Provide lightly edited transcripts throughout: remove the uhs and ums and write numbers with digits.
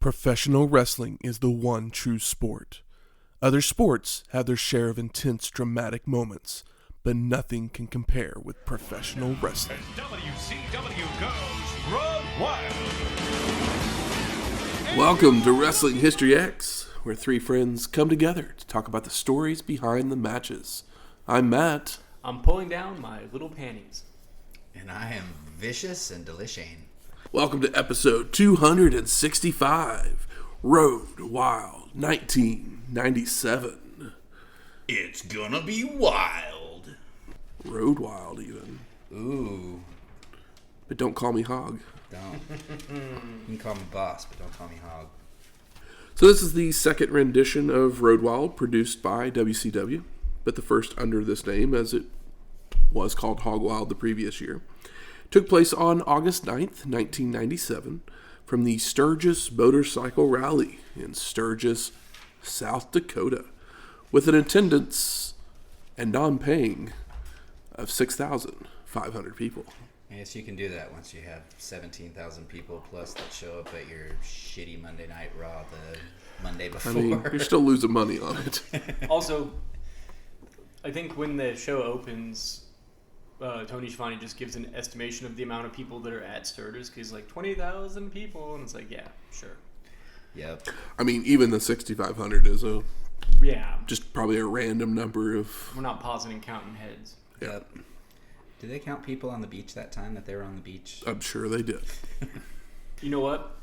Professional wrestling is the one true sport. Other sports have their share of intense, dramatic moments, but nothing can compare with professional wrestling. WCW goes Road Wild. Welcome to Wrestling History X, where three friends come together to talk about the stories behind the matches. I'm Matt. I'm pulling down my little panties. And I am Vicious and Delishane. Welcome to episode 265, Road Wild 1997. It's gonna be wild. Road Wild, even. Ooh. But don't call me Hog. Don't. You can call me Boss, but don't call me Hog. So this is the second rendition of Road Wild, produced by WCW, but the first under this name, as it was called Hog Wild the previous year. Took place on August 9th, 1997, from the Sturgis Motorcycle Rally in Sturgis, South Dakota, with an attendance and non-paying of 6,500 people. I guess you can do that once you have 17,000 people plus that show up at your shitty Monday Night Raw the Monday before. I mean, you're still losing money on it. Also, I think when the show opens, Tony Schiavone just gives an estimation of the amount of people that are at Sturgis, because he's like 20,000 people, and it's like, yeah, sure. Yep. I mean, even the 6,500 is just probably a random number of... We're not pausing and counting heads. Yep. Did they count people on the beach that time that they were on the beach? I'm sure they did. You know what?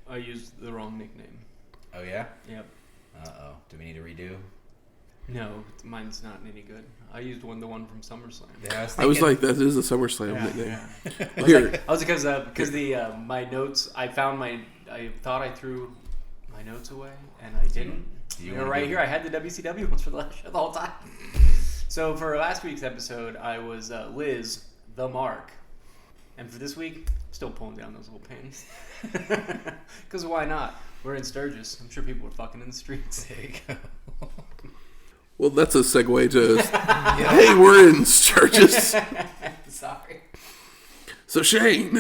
I used the wrong nickname. Oh, yeah? Yep. Uh-oh. Do we need a redo? No, mine's not any good. I used the one from SummerSlam. Yeah, I was like, that is a SummerSlam nickname. Yeah. Here. I was because the my notes. I thought I threw my notes away, and I didn't. Right here, I had the WCW ones for the whole time. So for last week's episode, I was Liz the Mark, and for this week, still pulling down those little panties. Because why not? We're in Sturgis. I'm sure people were fucking in the streets. There you go. Well, that's a segue to, hey, we're in Sturgis. Sorry. So, Shane,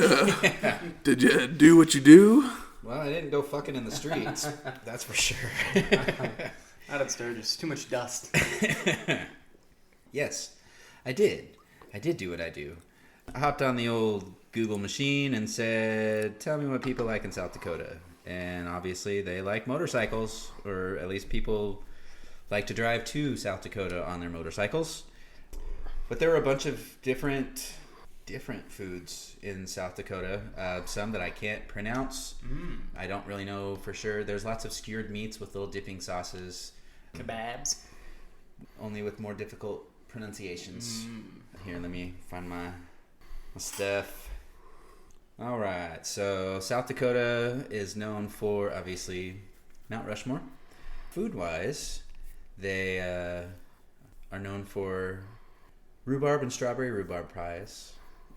did you do what you do? Well, I didn't go fucking in the streets. That's for sure. Not at Sturgis. Too much dust. Yes, I did. I did do what I do. I hopped on the old Google machine and said, tell me what people like in South Dakota. And obviously they like motorcycles, or at least people like to drive to South Dakota on their motorcycles. But there were a bunch of different foods in South Dakota. Some that I can't pronounce. I don't really know for sure. There's lots of skewered meats with little dipping sauces. Kebabs. Only with more difficult pronunciations. Here, let me find my stuff. All right, so South Dakota is known for, obviously, Mount Rushmore. Food-wise, they are known for rhubarb and strawberry rhubarb pies.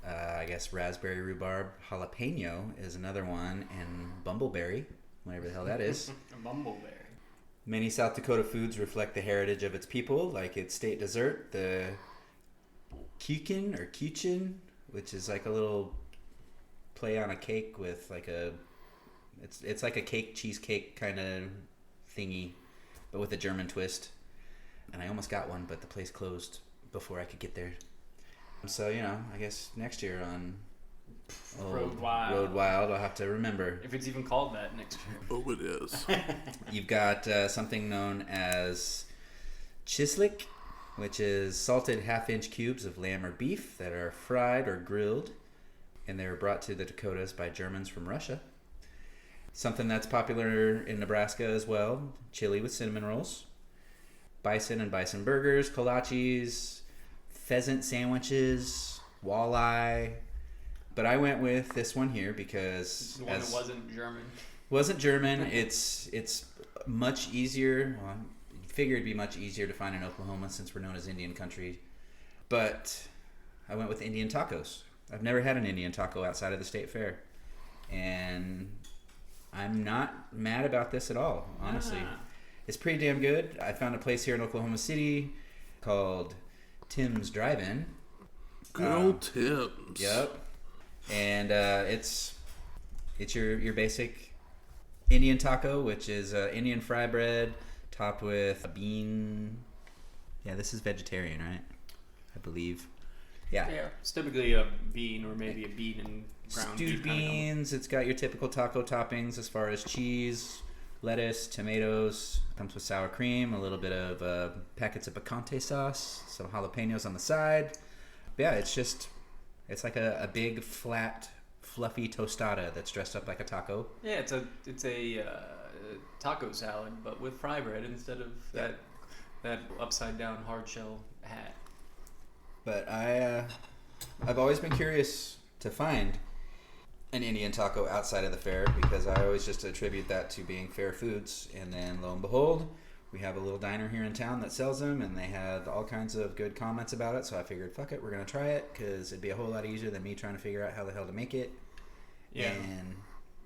I guess raspberry rhubarb jalapeno is another one, and bumbleberry, whatever the hell that is. Bumbleberry. Many South Dakota foods reflect the heritage of its people, like its state dessert, the kuchen, which is like a little play on a cake with like it's like a cake cheesecake kind of thingy, but with a German twist. And I almost got one, but the place closed before I could get there. So, I guess next year on Road Wild, I'll have to remember. If it's even called that next year. Oh, it is. You've got something known as chislik, which is salted half-inch cubes of lamb or beef that are fried or grilled, and they were brought to the Dakotas by Germans from Russia. Something that's popular in Nebraska as well, chili with cinnamon rolls, bison and bison burgers, kolaches, pheasant sandwiches, walleye. But I went with this one here because the one that wasn't German. Wasn't German. It's much easier. Well, I figured it'd be much easier to find in Oklahoma since we're known as Indian country. But I went with Indian tacos. I've never had an Indian taco outside of the state fair. And I'm not mad about this at all, honestly. It's pretty damn good. I found a place here in Oklahoma City called Tim's Drive-In. Good old Tim's. Yep. And it's your basic Indian taco, which is Indian fry bread topped with a bean. Yeah, this is vegetarian, right? I believe. Yeah. Yeah, it's typically a bean or maybe a bean and ground Stewed beef beans. It's got your typical taco toppings as far as cheese, lettuce, tomatoes. Comes with sour cream, a little bit of packets of picante sauce, some jalapenos on the side. But yeah, it's like a big, flat, fluffy tostada that's dressed up like a taco. Yeah, it's a taco salad, but with fry bread instead of that upside down hard shell hat. But I've always been curious to find an Indian taco outside of the fair because I always just attribute that to being fair foods. And then lo and behold, we have a little diner here in town that sells them, and they had all kinds of good comments about it. So I figured, fuck it, we're going to try it because it'd be a whole lot easier than me trying to figure out how the hell to make it. Yeah. And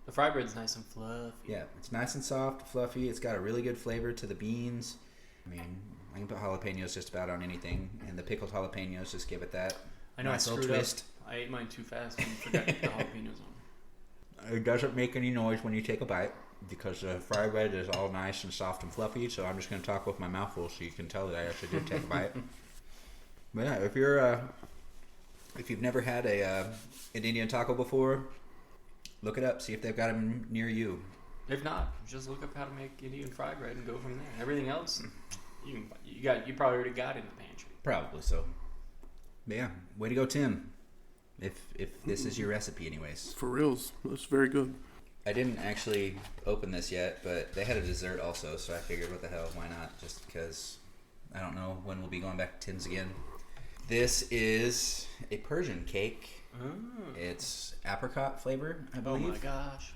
the fry bread's nice and fluffy. yeah, it's nice and soft, fluffy. It's got a really good flavor to the beans. I mean, I can put jalapenos just about on anything, and the pickled jalapenos just give it that I know nice I little screwed twist. up. I ate mine too fast and forgot to put the jalapenos on. It doesn't make any noise when you take a bite because the fry bread is all nice and soft and fluffy, so I'm just going to talk with my mouth full so you can tell that I actually did take a bite. But yeah, if you've never had an Indian taco before, look it up, see if they've got them near you. If not, just look up how to make Indian fry bread and go from there. Everything else, you probably already got in the pantry. Probably so. But yeah, way to go, Tim. If this is your recipe anyways. For reals. That's very good. I didn't actually open this yet, but they had a dessert also, so I figured, what the hell, why not? Just because I don't know when we'll be going back to Tim's again. This is a Persian cake. Mm. It's apricot flavor, I Oh believe. my gosh.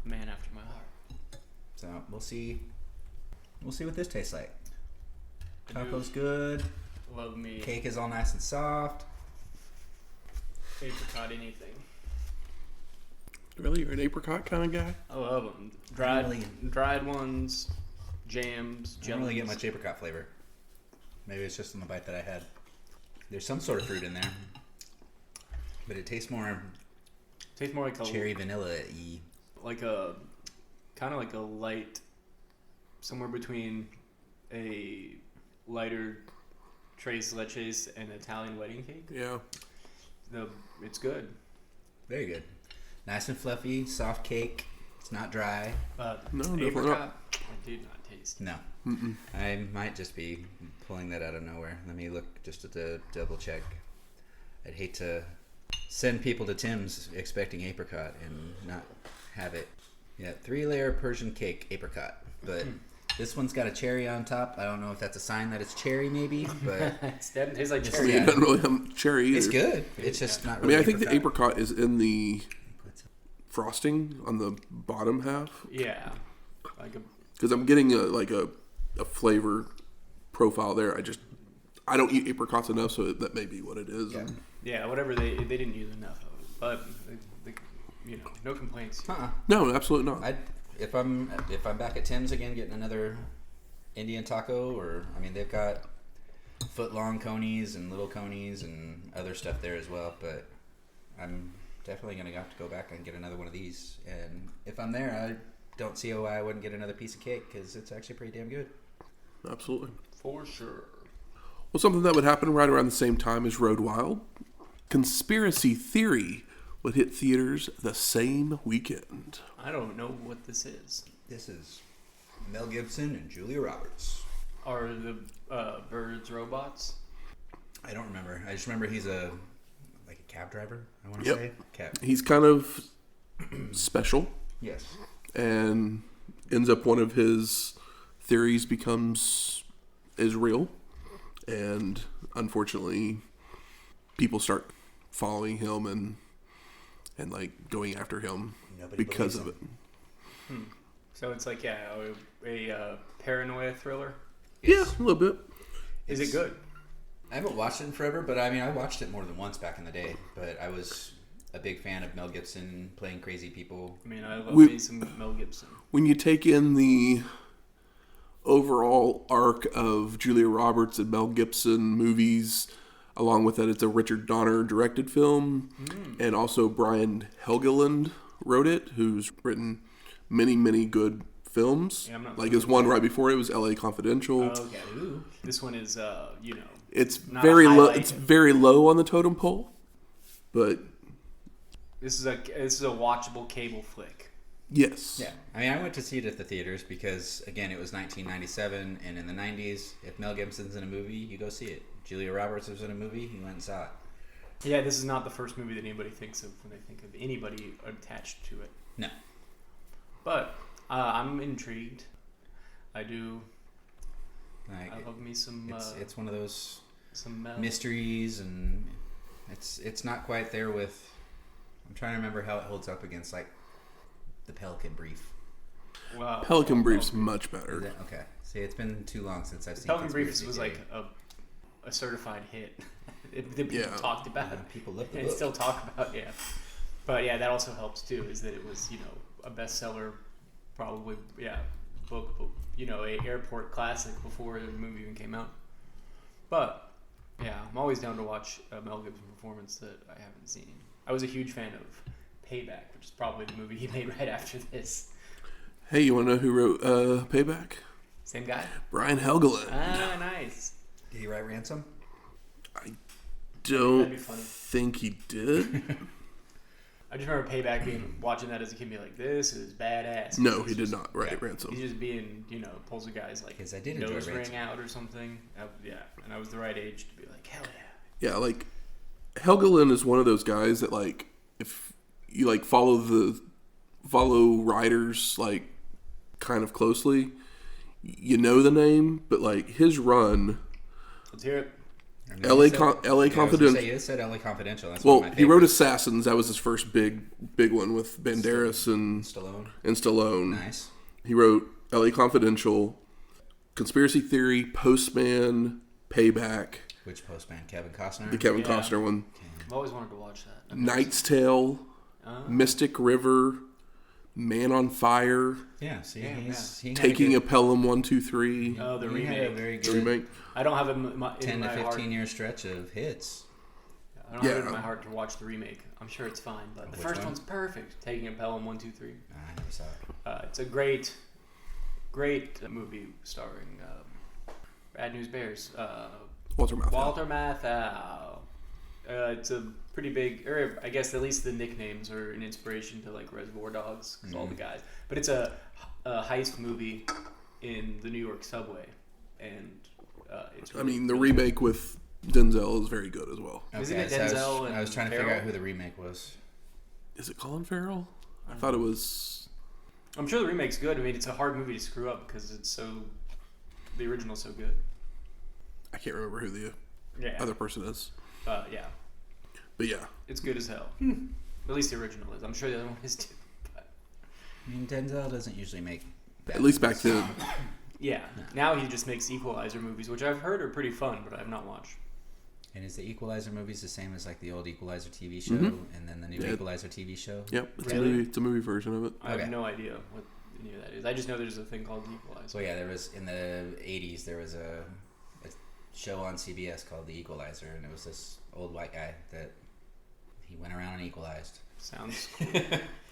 Man after my heart. So we'll see what this tastes like. Taco's good. Love me. Cake is all nice and soft. Apricot anything. Really? You're an apricot kind of guy? I love them. Really? Dried ones, jams, I jellies. don't really get much apricot flavor. Maybe it's just in the bite that I had. There's some sort of fruit in there, but it tastes more like a cherry vanilla-y. like a kind of like a light, somewhere between a lighter tres leches and Italian wedding cake. Yeah. It's good. Very good. Nice and fluffy, soft cake. It's not dry. But No, definitely apricot, not. I did not taste. No. Mm-mm. I might just be pulling that out of nowhere. Let me look just at the double check. I'd hate to send people to Tim's expecting apricot and not have it. Yeah, 3-layer Persian cake apricot. But this one's got a cherry on top. I don't know if that's a sign that it's cherry maybe, but It tastes like It's- cherry. It doesn't really have cherry either. it's good. It's just not I really mean, I think the apricot is in the frosting on the bottom half. Yeah. Like a Because I'm getting a flavor profile there. I don't eat apricots enough, so that may be what it is. Yeah. yeah, whatever they didn't use enough of it, but no complaints. No, absolutely not. If I'm back at Tim's again getting another Indian taco, or I mean they've got foot long conies and little conies and other stuff there as well, but I'm definitely gonna have to go back and get another one of these. And if I'm there, I don't see why I wouldn't get another piece of cake because it's actually pretty damn good. Absolutely. For sure. Well, something that would happen right around the same time as Road Wild, Conspiracy Theory would hit theaters the same weekend. I don't know what this is. This is Mel Gibson and Julia Roberts. Are the birds robots? I don't remember. I just remember he's a cab driver, I want to Yep. say. Cab. He's kind of special, Yes. and ends up one of his theories is real, and unfortunately, people start following him and like going after him Nobody because believes of it. him. So it's like a paranoia thriller. Yeah, a little bit. Is it good? I haven't watched it in forever, but I mean, I watched it more than once back in the day. But I was a big fan of Mel Gibson playing crazy people. I mean, I love We- me some Mel Gibson. When you take in the overall arc of Julia Roberts and Mel Gibson movies, along with that, it's a Richard Donner directed film, and also Brian Helgeland wrote it, who's written many, many good films. Yeah, I'm not like his one right before it was L.A. Confidential. Oh, okay. Ooh. This one is, It's not very a low. highlight. It's very low on the totem pole, but This is a watchable cable flick. yes. Yeah, I mean, I went to see it at the theaters because, again, it was 1997, and in the 90s, if Mel Gibson's in a movie, you go see it. Julia Roberts was in a movie, you went and saw it. Yeah, this is not the first movie that anybody thinks of when they think of anybody attached to it. No. But I'm intrigued. I do. Like, I love me some. it's one of those some mysteries, and it's not quite there with. I'm trying to remember how it holds up against like the Pelican Brief. Wow. Pelican Brief's much better. Is it? Okay. See, it's been too long since I've seen Pelican Brief Conspiracy was Theory. like a certified hit. that people Yeah. talked about. Yeah, people love the and book. still talk about. Yeah. But yeah, that also helps too. Is that it was a bestseller, probably book, a airport classic before the movie even came out. But yeah, I'm always down to watch a Mel Gibson performance that I haven't seen. I was a huge fan of Payback, which is probably the movie he made right after this. Hey, you want to know who wrote Payback? Same guy? Brian Helgeland. Ah, nice. Did he write Ransom? I That'd don't be funny. think he did. I just remember Payback watching that as a kid, being like, "This is badass." No, He's he did just- not write Ransom. He's just being, pulls a guy's like 'Cause I did enjoy nose ring Ransom. out or something. And I was the right age to be like, hell yeah. Yeah, like Helgeland is one of those guys that like if you like follow writers like kind of closely, you know the name, but like his run, Let's hear it. L.A. Confidential. You said L.A. Confidential. That's Well, one of my he wrote favorites. Assassins. That was his first big one with Banderas and Stallone. Nice. He wrote L.A. Confidential, Conspiracy Theory, Postman, Payback, Which Postman? Kevin Costner? the Kevin Yeah. Costner one, I've always wanted to watch that. I've never Knight's Tale, Mystic River, Man on Fire, Yeah, see, Yeah, he had Taking a a Pelham 1, 2, 3. seen the he had a remake. very The good remake. I don't have it in my 10 to heart. 15 year stretch of hits. I don't have it in Yeah. my heart to watch the remake. I'm sure it's fine, but the Which first one? one's perfect. Taking a Pelham 1, 2, 3. I never saw it. It's a great movie starring Bad News Bears. Walter Matthau. Walter Matthau. It's a pretty big, or I guess at least the nicknames are an inspiration to like Reservoir Dogs, because all the guys. But it's a heist movie in the New York subway, and it's. I Really, mean, the really remake with Denzel is very good as well. Isn't it so Denzel I was and trying to figure Farrell? out who the remake was. Is it Colin Farrell? I thought it was. I'm sure the remake's good. I mean, it's a hard movie to screw up because the original's so good. I can't remember who the Yeah. other person is. Yeah. But yeah. It's good as hell. At least the original is. I'm sure the other one is too. But I mean, Denzel doesn't usually make bad At least back movies. then. yeah. Now he just makes Equalizer movies, which I've heard are pretty fun, but I've not watched. And is the Equalizer movies the same as like the old Equalizer TV show and then the new Yeah. Equalizer TV show? Yep. It's Really? a movie. It's a movie version of it. I have Okay. no idea what any of that is. I just know there's a thing called Equalizer. So yeah, there was in the 80s there was a show on CBS called The Equalizer, and it was this old white guy that he went around and equalized. Sounds cool.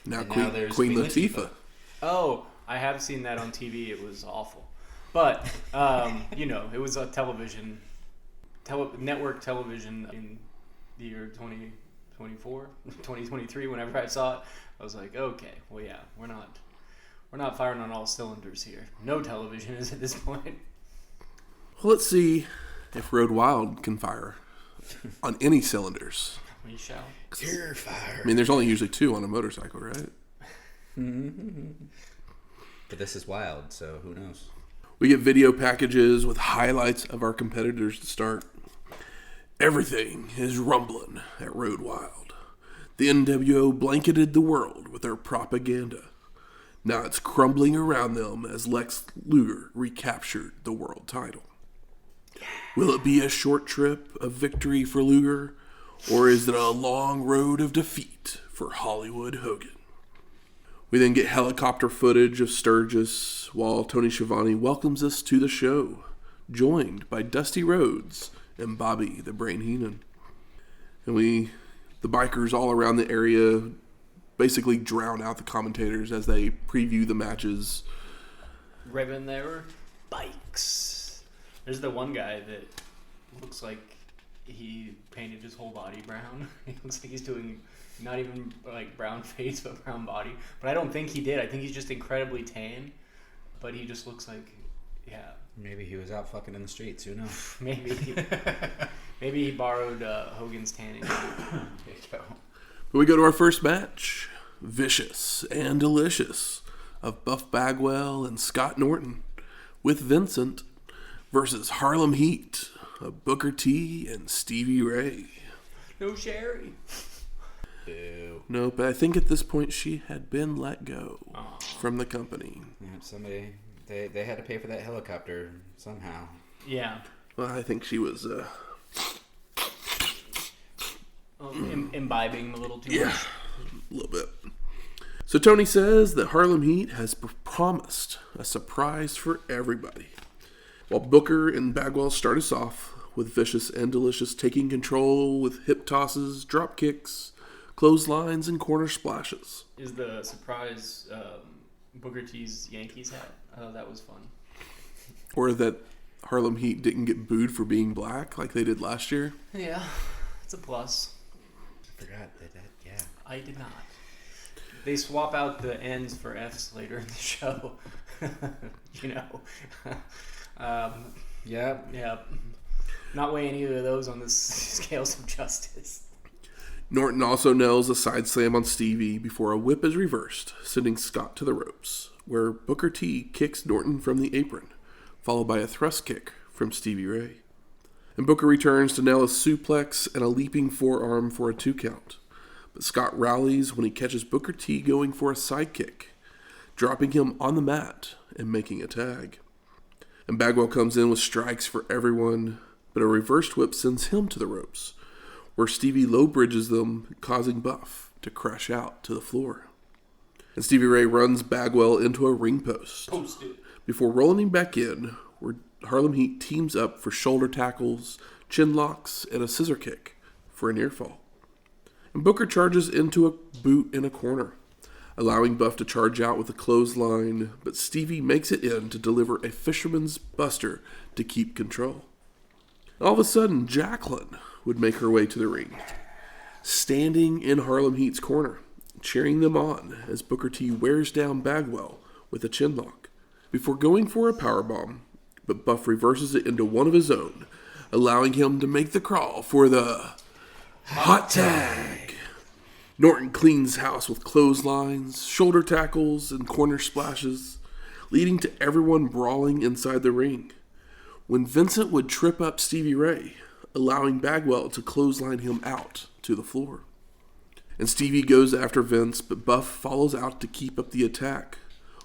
Now And Queen, now there's Queen Queen Latifah. Latifah. Oh, I have seen that on TV. It was awful. But, it was a network television in the year 2024, 2023, whenever I saw it. I was like, okay, well, yeah, we're not firing on all cylinders here. No television is at this point. Well, let's see if Road Wild can fire on any cylinders. We shall. Pure fire. I mean, there's only usually 2 on a motorcycle, right? But this is wild, so who knows? We get video packages with highlights of our competitors to start. Everything is rumbling at Road Wild. The NWO blanketed the world with their propaganda. Now it's crumbling around them as Lex Luger recaptured the world title. Will it be a short trip of victory for Luger, or is it a long road of defeat for Hollywood Hogan? We then get helicopter footage of Sturgis while Tony Schiavone welcomes us to the show, joined by Dusty Rhodes and Bobby the Brain Heenan. And the bikers all around the area basically drown out the commentators as they preview the matches. Revving their bikes. There's the one guy that looks like he painted his whole body brown. He looks like he's doing not even like brown face, but brown body. But I don't think he did. I think he's just incredibly tan. But he just looks like, yeah. Maybe he was out fucking in the streets. Who knows? Maybe he borrowed Hogan's tanning. There you go. But we go to our first match. Vicious and Delicious of Buff Bagwell and Scott Norton with Vincent versus Harlem Heat of Booker T and Stevie Ray. No Sherry. Boo. No, but I think at this point she had been let go from the company. Yep, somebody, they had to pay for that helicopter somehow. Yeah. Well, I think she was... imbibing a little too yeah, much. a little bit. So Tony says that Harlem Heat has promised a surprise for everybody. While Booker and Bagwell start us off with Vicious and Delicious taking control with hip tosses, drop kicks, clotheslines, and corner splashes. Is the surprise Booker T's Yankees hat? I thought that was fun. Or that Harlem Heat didn't get booed for being black like they did last year. Yeah, it's a plus. I forgot that, yeah. I did not. They swap out the N's for F's later in the show. You know. Yep. Yeah. Not weighing either of those on the scales of justice. Norton also nails a side slam on Stevie before a whip is reversed, sending Scott to the ropes, where Booker T kicks Norton from the apron, followed by a thrust kick from Stevie Ray. And Booker returns to nail a suplex and a leaping forearm for a 2 count. But Scott rallies when he catches Booker T going for a sidekick, dropping him on the mat and making a tag. And Bagwell comes in with strikes for everyone, but a reversed whip sends him to the ropes, where Stevie low bridges them, causing Buff to crash out to the floor. And Stevie Ray runs Bagwell into a ring post before rolling him back in, where Harlem Heat teams up for shoulder tackles, chin locks, and a scissor kick for a near fall. And Booker charges into a boot in a corner, allowing Buff to charge out with a clothesline, but Stevie makes it in to deliver a fisherman's buster to keep control. All of a sudden, Jacqueline would make her way to the ring, standing in Harlem Heat's corner, cheering them on as Booker T wears down Bagwell with a chin lock, before going for a powerbomb, but Buff reverses it into one of his own, allowing him to make the crawl for the hot tag. Norton cleans house with clotheslines, shoulder tackles, and corner splashes, leading to everyone brawling inside the ring, when Vincent would trip up Stevie Ray, allowing Bagwell to clothesline him out to the floor. And Stevie goes after Vince, but Buff follows out to keep up the attack,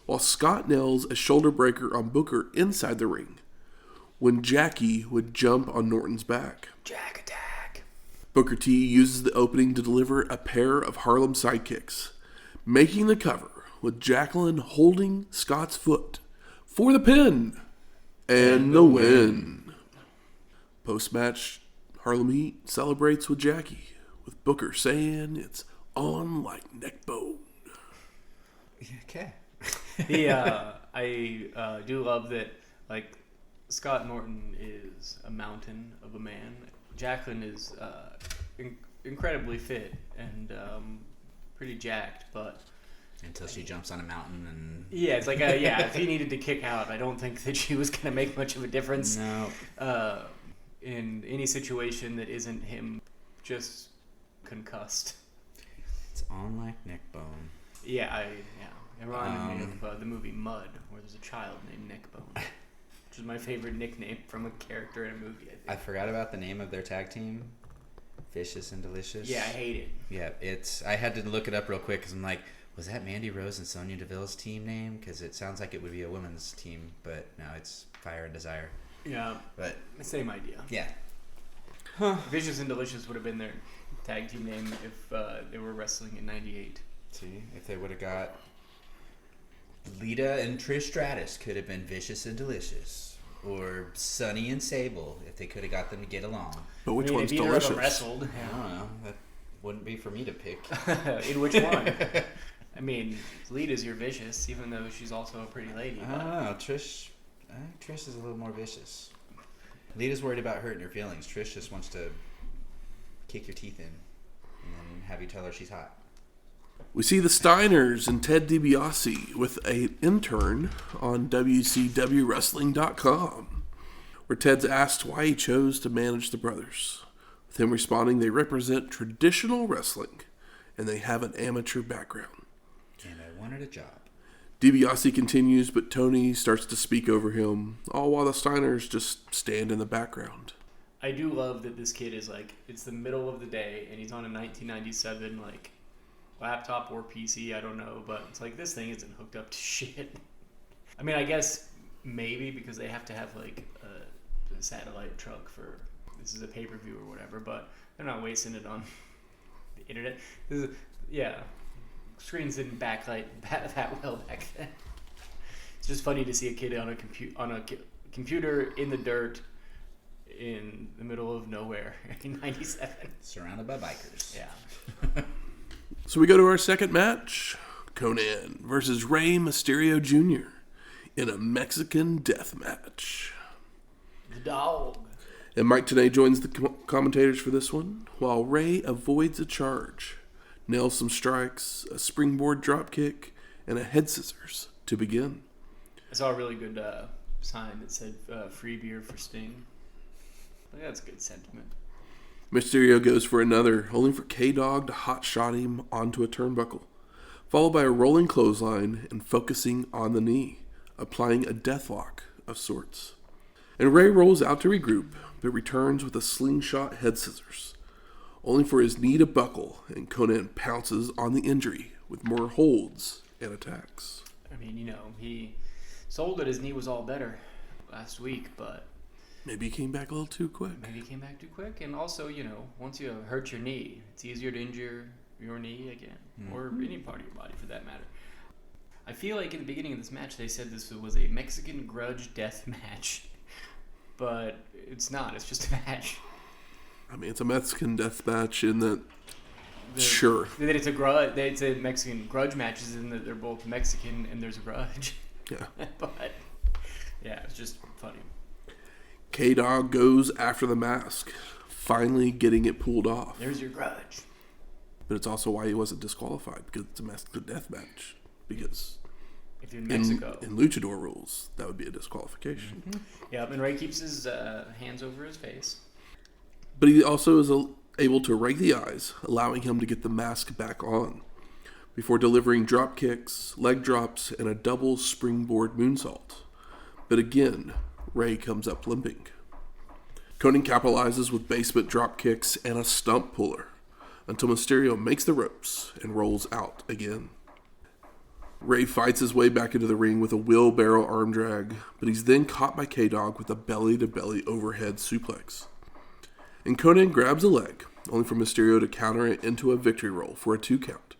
while Scott nails a shoulder breaker on Booker inside the ring, when Jackie would jump on Norton's back. Jack attack. Booker T uses the opening to deliver a pair of Harlem sidekicks, making the cover with Jacqueline holding Scott's foot for the pin and the win. Post-match, Harlem Heat celebrates with Jackie, with Booker saying it's on like neck bone. Okay. I do love that, like, Scott Norton is a mountain of a man. Jacqueline is incredibly fit and pretty jacked, but until she jumps on a mountain and yeah, it's like if he needed to kick out, I don't think that she was going to make much of a difference. No. In any situation that isn't him just concussed. It's on like neck bone. It reminded me of the movie Mud, where there's a child named Neckbone, which is my favorite nickname from a character in a movie. I forgot about the name of their tag team. Vicious and Delicious. Yeah, I hate it. Yeah, I had to look it up real quick because I'm like, was that Mandy Rose and Sonya Deville's team name? Because it sounds like it would be a women's team, but no, it's Fire and Desire. Yeah, but same idea. Yeah. Vicious and Delicious would have been their tag team name if they were wrestling in '98. See, if they would have got Lita and Trish Stratus, could have been Vicious and Delicious, or Sunny and Sable if they could have got them to get along. But which one's delicious? Wrestled. I don't know. wouldn't be for me to pick. In which one? I mean, Lita's your vicious, even though she's also a pretty lady. I don't know. Trish is a little more vicious. Lita's worried about hurting your feelings. Trish just wants to kick your teeth in and then have you tell her she's hot. We see the Steiners and Ted DiBiase with an intern on WCWWrestling.com, where Ted's asked why he chose to manage the brothers, with him responding they represent traditional wrestling and they have an amateur background. And I wanted a job. DiBiase continues, but Tony starts to speak over him, all while the Steiners just stand in the background. I do love that this kid is like, it's the middle of the day, and he's on a 1997, like, laptop or PC, I don't know, but it's like, this thing isn't hooked up to shit. I mean, I guess maybe because they have to have, like, a satellite truck for, this is a pay-per-view or whatever, but they're not wasting it on the internet. Screens didn't backlight that well back then. It's just funny to see a kid on a computer in the dirt in the middle of nowhere in 97. Surrounded by bikers. Yeah. So we go to our second match, Konnan versus Rey Mysterio Jr. in a Mexican death match. The dog. And Mike Tenay joins the commentators for this one, while Rey avoids a charge, nails some strikes, a springboard dropkick, and a head scissors to begin. I saw a really good sign that said free beer for Sting. I think that's a good sentiment. Mysterio goes for another, only for K-Dog to hot-shot him onto a turnbuckle, followed by a rolling clothesline and focusing on the knee, applying a deathlock of sorts. And Rey rolls out to regroup, but returns with a slingshot head scissors, only for his knee to buckle, and Konnan pounces on the injury with more holds and attacks. I mean, he sold that his knee was all better last week, but maybe he came back a little too quick. And also, once you hurt your knee, it's easier to injure your knee again, or any part of your body for that matter. I feel like in the beginning of this match, they said this was a Mexican grudge death match, but it's not. It's just a match. I mean, it's a Mexican death match in that, sure. That it's a grudge. It's a Mexican grudge matches in that they're both Mexican and there's a grudge. Yeah. But, yeah, it's just funny. K-Dog goes after the mask, finally getting it pulled off. There's your grudge. But it's also why he wasn't disqualified, because it's a Mexican death match. Because if you're in Mexico, in luchador rules, that would be a disqualification. Mm-hmm. Yeah, and Ray keeps his hands over his face. But he also is able to rake the eyes, allowing him to get the mask back on, before delivering drop kicks, leg drops, and a double springboard moonsault. But again, Ray comes up limping. Konnan capitalizes with basement drop kicks and a stump puller, until Mysterio makes the ropes and rolls out again. Ray fights his way back into the ring with a wheelbarrow arm drag, but he's then caught by K-Dog with a belly-to-belly overhead suplex. And Konnan grabs a leg, only for Mysterio to counter it into a victory roll for a 2 count,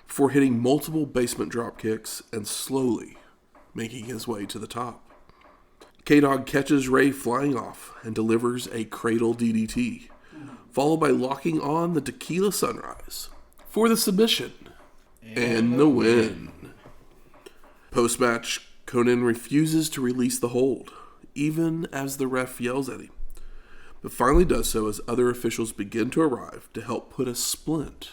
before hitting multiple basement drop kicks and slowly making his way to the top. K-Dog catches Ray flying off and delivers a cradle DDT, followed by locking on the Tequila Sunrise for the submission and the win. Post-match, Konnan refuses to release the hold, even as the ref yells at him, but finally does so as other officials begin to arrive to help put a splint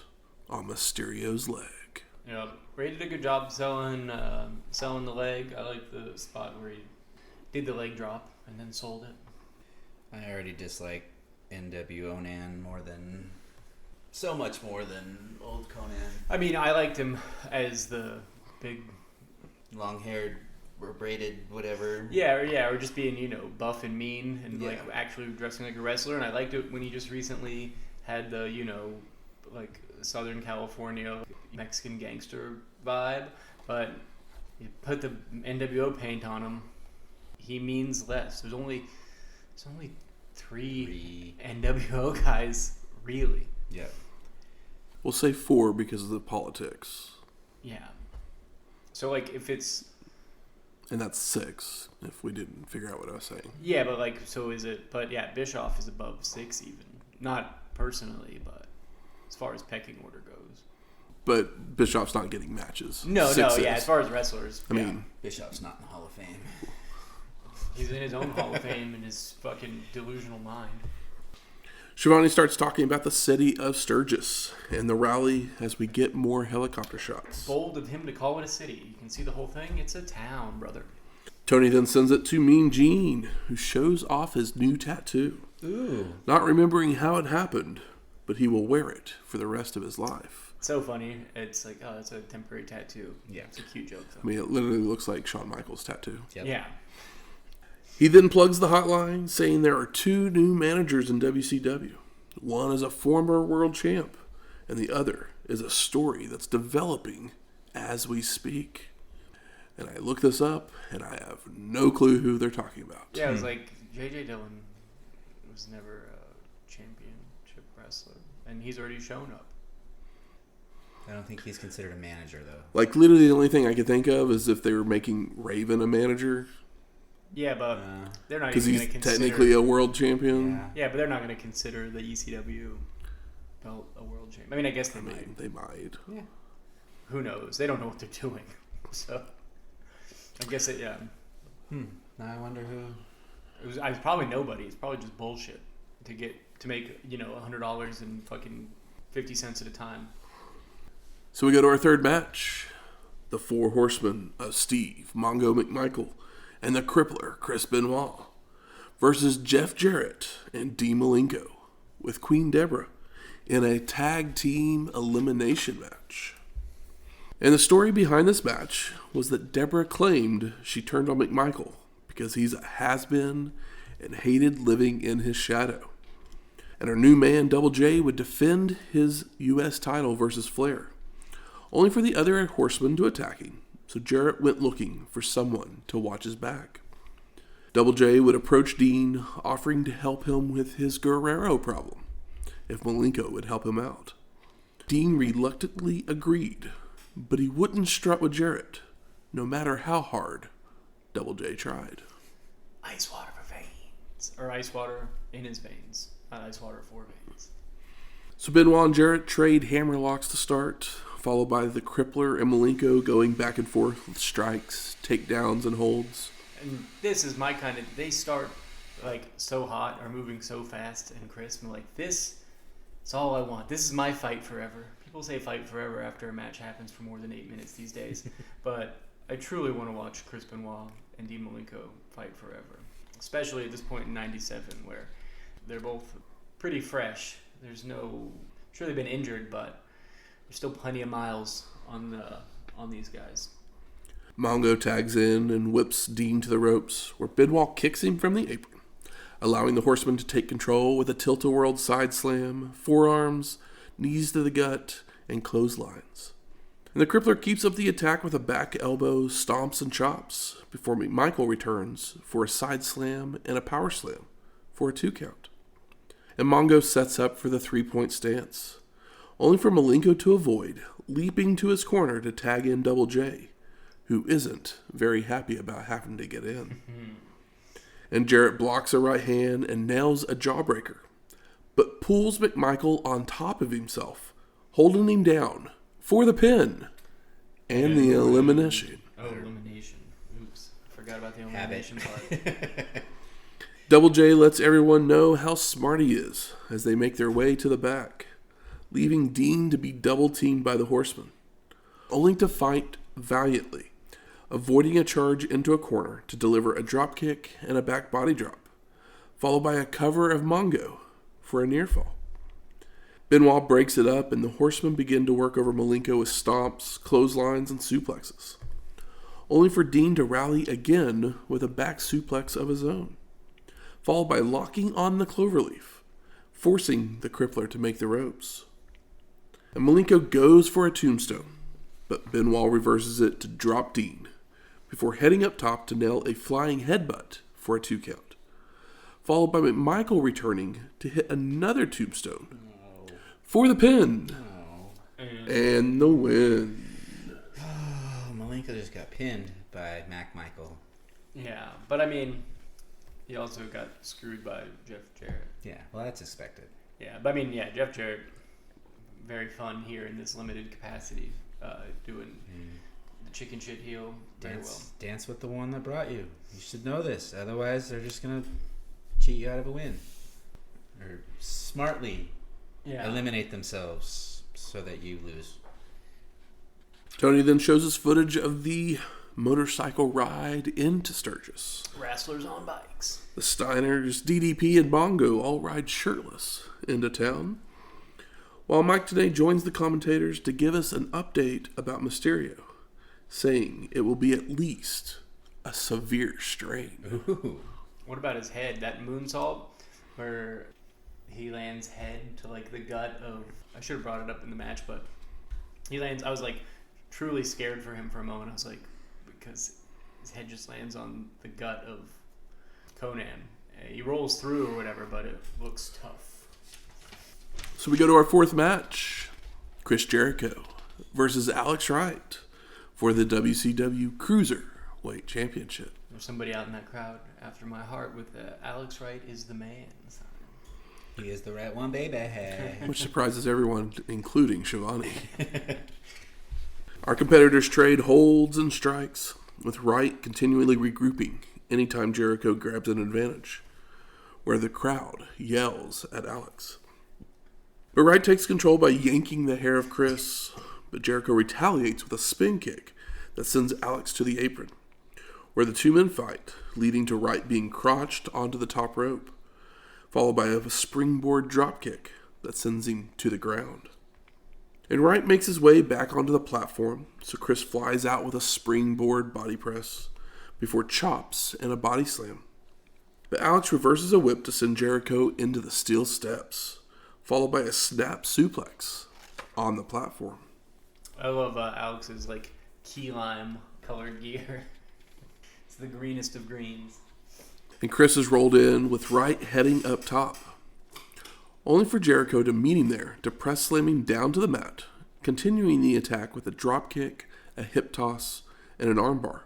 on Mysterio's leg. Yeah, Ray did a good job selling the leg. I like the spot where he did the leg drop and then sold it. I already dislike NWO-Nan so much more than old Konnan. I mean, I liked him as the big long-haired or braided, whatever. Yeah, or just being, buff and mean and like actually dressing like a wrestler. And I liked it when he just recently had the, like Southern California Mexican gangster vibe. But you put the NWO paint on him, he means less. There's only three NWO guys, really. Yeah. We'll say 4 because of the politics. Yeah. So, like, if it's... And that's 6, if we didn't figure out what I was saying. Yeah, but, like, so is it... But, yeah, Bischoff is above 6 even. Not personally, but... as far as pecking order goes. But Bischoff's not getting matches. No, Syxx is. yeah, as far as wrestlers. I mean, Bischoff's not in the Hall of Fame. He's in his own Hall of Fame in his fucking delusional mind. Schiavone starts talking about the city of Sturgis and the rally as we get more helicopter shots. Bold of him to call it a city. You can see the whole thing. It's a town, brother. Tony then sends it to Mean Gene, who shows off his new tattoo. Ooh. Not remembering how it happened, but he will wear it for the rest of his life. It's so funny. It's like, oh, that's a temporary tattoo. Yeah. It's a cute joke, though. I mean, it literally looks like Shawn Michaels' tattoo. Yep. Yeah. He then plugs the hotline, saying there are 2 new managers in WCW. One is a former world champ, and the other is a story that's developing as we speak. And I looked this up, and I have no clue who they're talking about. Yeah, it was like, J.J. Dillon was never a championship wrestler, and he's already shown up. I don't think he's considered a manager, though. Like, literally the only thing I could think of is if they were making Raven a manager. Yeah, but they're not Because even he's going to consider... technically a world champion. Yeah. Yeah, but they're not going to consider the ECW belt a world champion. I mean, I guess they might. They might. Yeah. Who knows? They don't know what they're doing. So, I guess it, yeah. Now I wonder who... I was probably nobody. It's probably just bullshit to make, $100 and fucking 50 cents at a time. So we go to our third match. The 4 Horsemen of Steve, Mongo McMichael, and the Crippler, Chris Benoit, versus Jeff Jarrett and Dean Malenko with Queen Debra in a tag team elimination match. And the story behind this match was that Debra claimed she turned on McMichael because he's a has-been and hated living in his shadow. And her new man, Double J, would defend his U.S. title versus Flair, only for the other Horsemen to attack him. So Jarrett went looking for someone to watch his back. Double J would approach Dean, offering to help him with his Guerrero problem, if Malenko would help him out. Dean reluctantly agreed, but he wouldn't strut with Jarrett, no matter how hard Double J tried. Ice water for veins. Or ice water in his veins. Not ice water for veins. So Benoit and Jarrett trade hammerlocks to start, followed by the Crippler and Malenko going back and forth with strikes, takedowns, and holds. And this is my kind of... They start like so hot or moving so fast and crisp. I'm like, this is all I want. This is my fight forever. People say fight forever after a match happens for more than 8 minutes these days. But I truly want to watch Chris Benoit and Dean Malenko fight forever. Especially at this point in 97 where they're both pretty fresh. There's no... Sure, they've been injured, but there's still plenty of miles on these guys. Mongo tags in and whips Dean to the ropes, where Benoit kicks him from the apron, allowing the Horsemen to take control with a tilt-a-whirl side slam, forearms, knees to the gut, and clotheslines. And the Crippler keeps up the attack with a back elbow, stomps, and chops, before McMichael returns for a side slam and a power slam for a 2 count. And Mongo sets up for the 3-point stance, only for Malenko to avoid, leaping to his corner to tag in Double J, who isn't very happy about having to get in. And Jarrett blocks a right hand and nails a jawbreaker, but pulls McMichael on top of himself, holding him down for the pin and the elimination. Oh, elimination. Oops. Forgot about the elimination part. Double J lets everyone know how smart he is as they make their way to the back, leaving Dean to be double-teamed by the Horsemen, only to fight valiantly, avoiding a charge into a corner to deliver a dropkick and a back body drop, followed by a cover of Mongo for a near fall. Benoit breaks it up, and the Horsemen begin to work over Malenko with stomps, clotheslines, and suplexes, only for Dean to rally again with a back suplex of his own, followed by locking on the cloverleaf, forcing the Crippler to make the ropes. And Malenko goes for a tombstone, but Benoit reverses it to drop Dean, before heading up top to nail a flying headbutt for a 2 count, followed by McMichael returning to hit another tombstone for the pin and the win. Oh, Malenko just got pinned by McMichael. Yeah, but I mean, he also got screwed by Jeff Jarrett. Yeah, well, that's expected. Yeah, but I mean, yeah, Jeff Jarrett, very fun here in this limited capacity, doing the chicken shit heel very well. Dance with the one that brought you. You should know this. Otherwise, they're just going to cheat you out of a win. Or smartly eliminate themselves so that you lose. Tony then shows us footage of the motorcycle ride into Sturgis. Wrestlers on bikes. The Steiners, DDP, and Mongo all ride shirtless into town, while Mike today joins the commentators to give us an update about Mysterio, saying it will be at least a severe strain. Ooh. What about his head? That moonsault where he lands head to like the gut of... I should have brought it up in the match, but he lands... I was like truly scared for him for a moment. I was like, because his head just lands on the gut of Konnan. He rolls through or whatever, but it looks tough. So we go to our fourth match. Chris Jericho versus Alex Wright for the WCW Cruiserweight Championship. There's somebody out in that crowd after my heart with Alex Wright is the man sign. He is the right one, baby. Which surprises everyone, including Shivani. Our competitors trade holds and strikes, with Wright continually regrouping anytime Jericho grabs an advantage, where the crowd yells at Alex. But Wright takes control by yanking the hair of Chris, but Jericho retaliates with a spin kick that sends Alex to the apron, where the two men fight, leading to Wright being crotched onto the top rope, followed by a springboard dropkick that sends him to the ground. And Wright makes his way back onto the platform, so Chris flies out with a springboard body press before chops and a body slam. But Alex reverses a whip to send Jericho into the steel steps, followed by a snap suplex on the platform. I love Alex's like key lime colored gear. It's the greenest of greens. And Chris is rolled in with Wright heading up top, only for Jericho to meet him there to press slam him down to the mat, continuing the attack with a drop kick, a hip toss, and an armbar.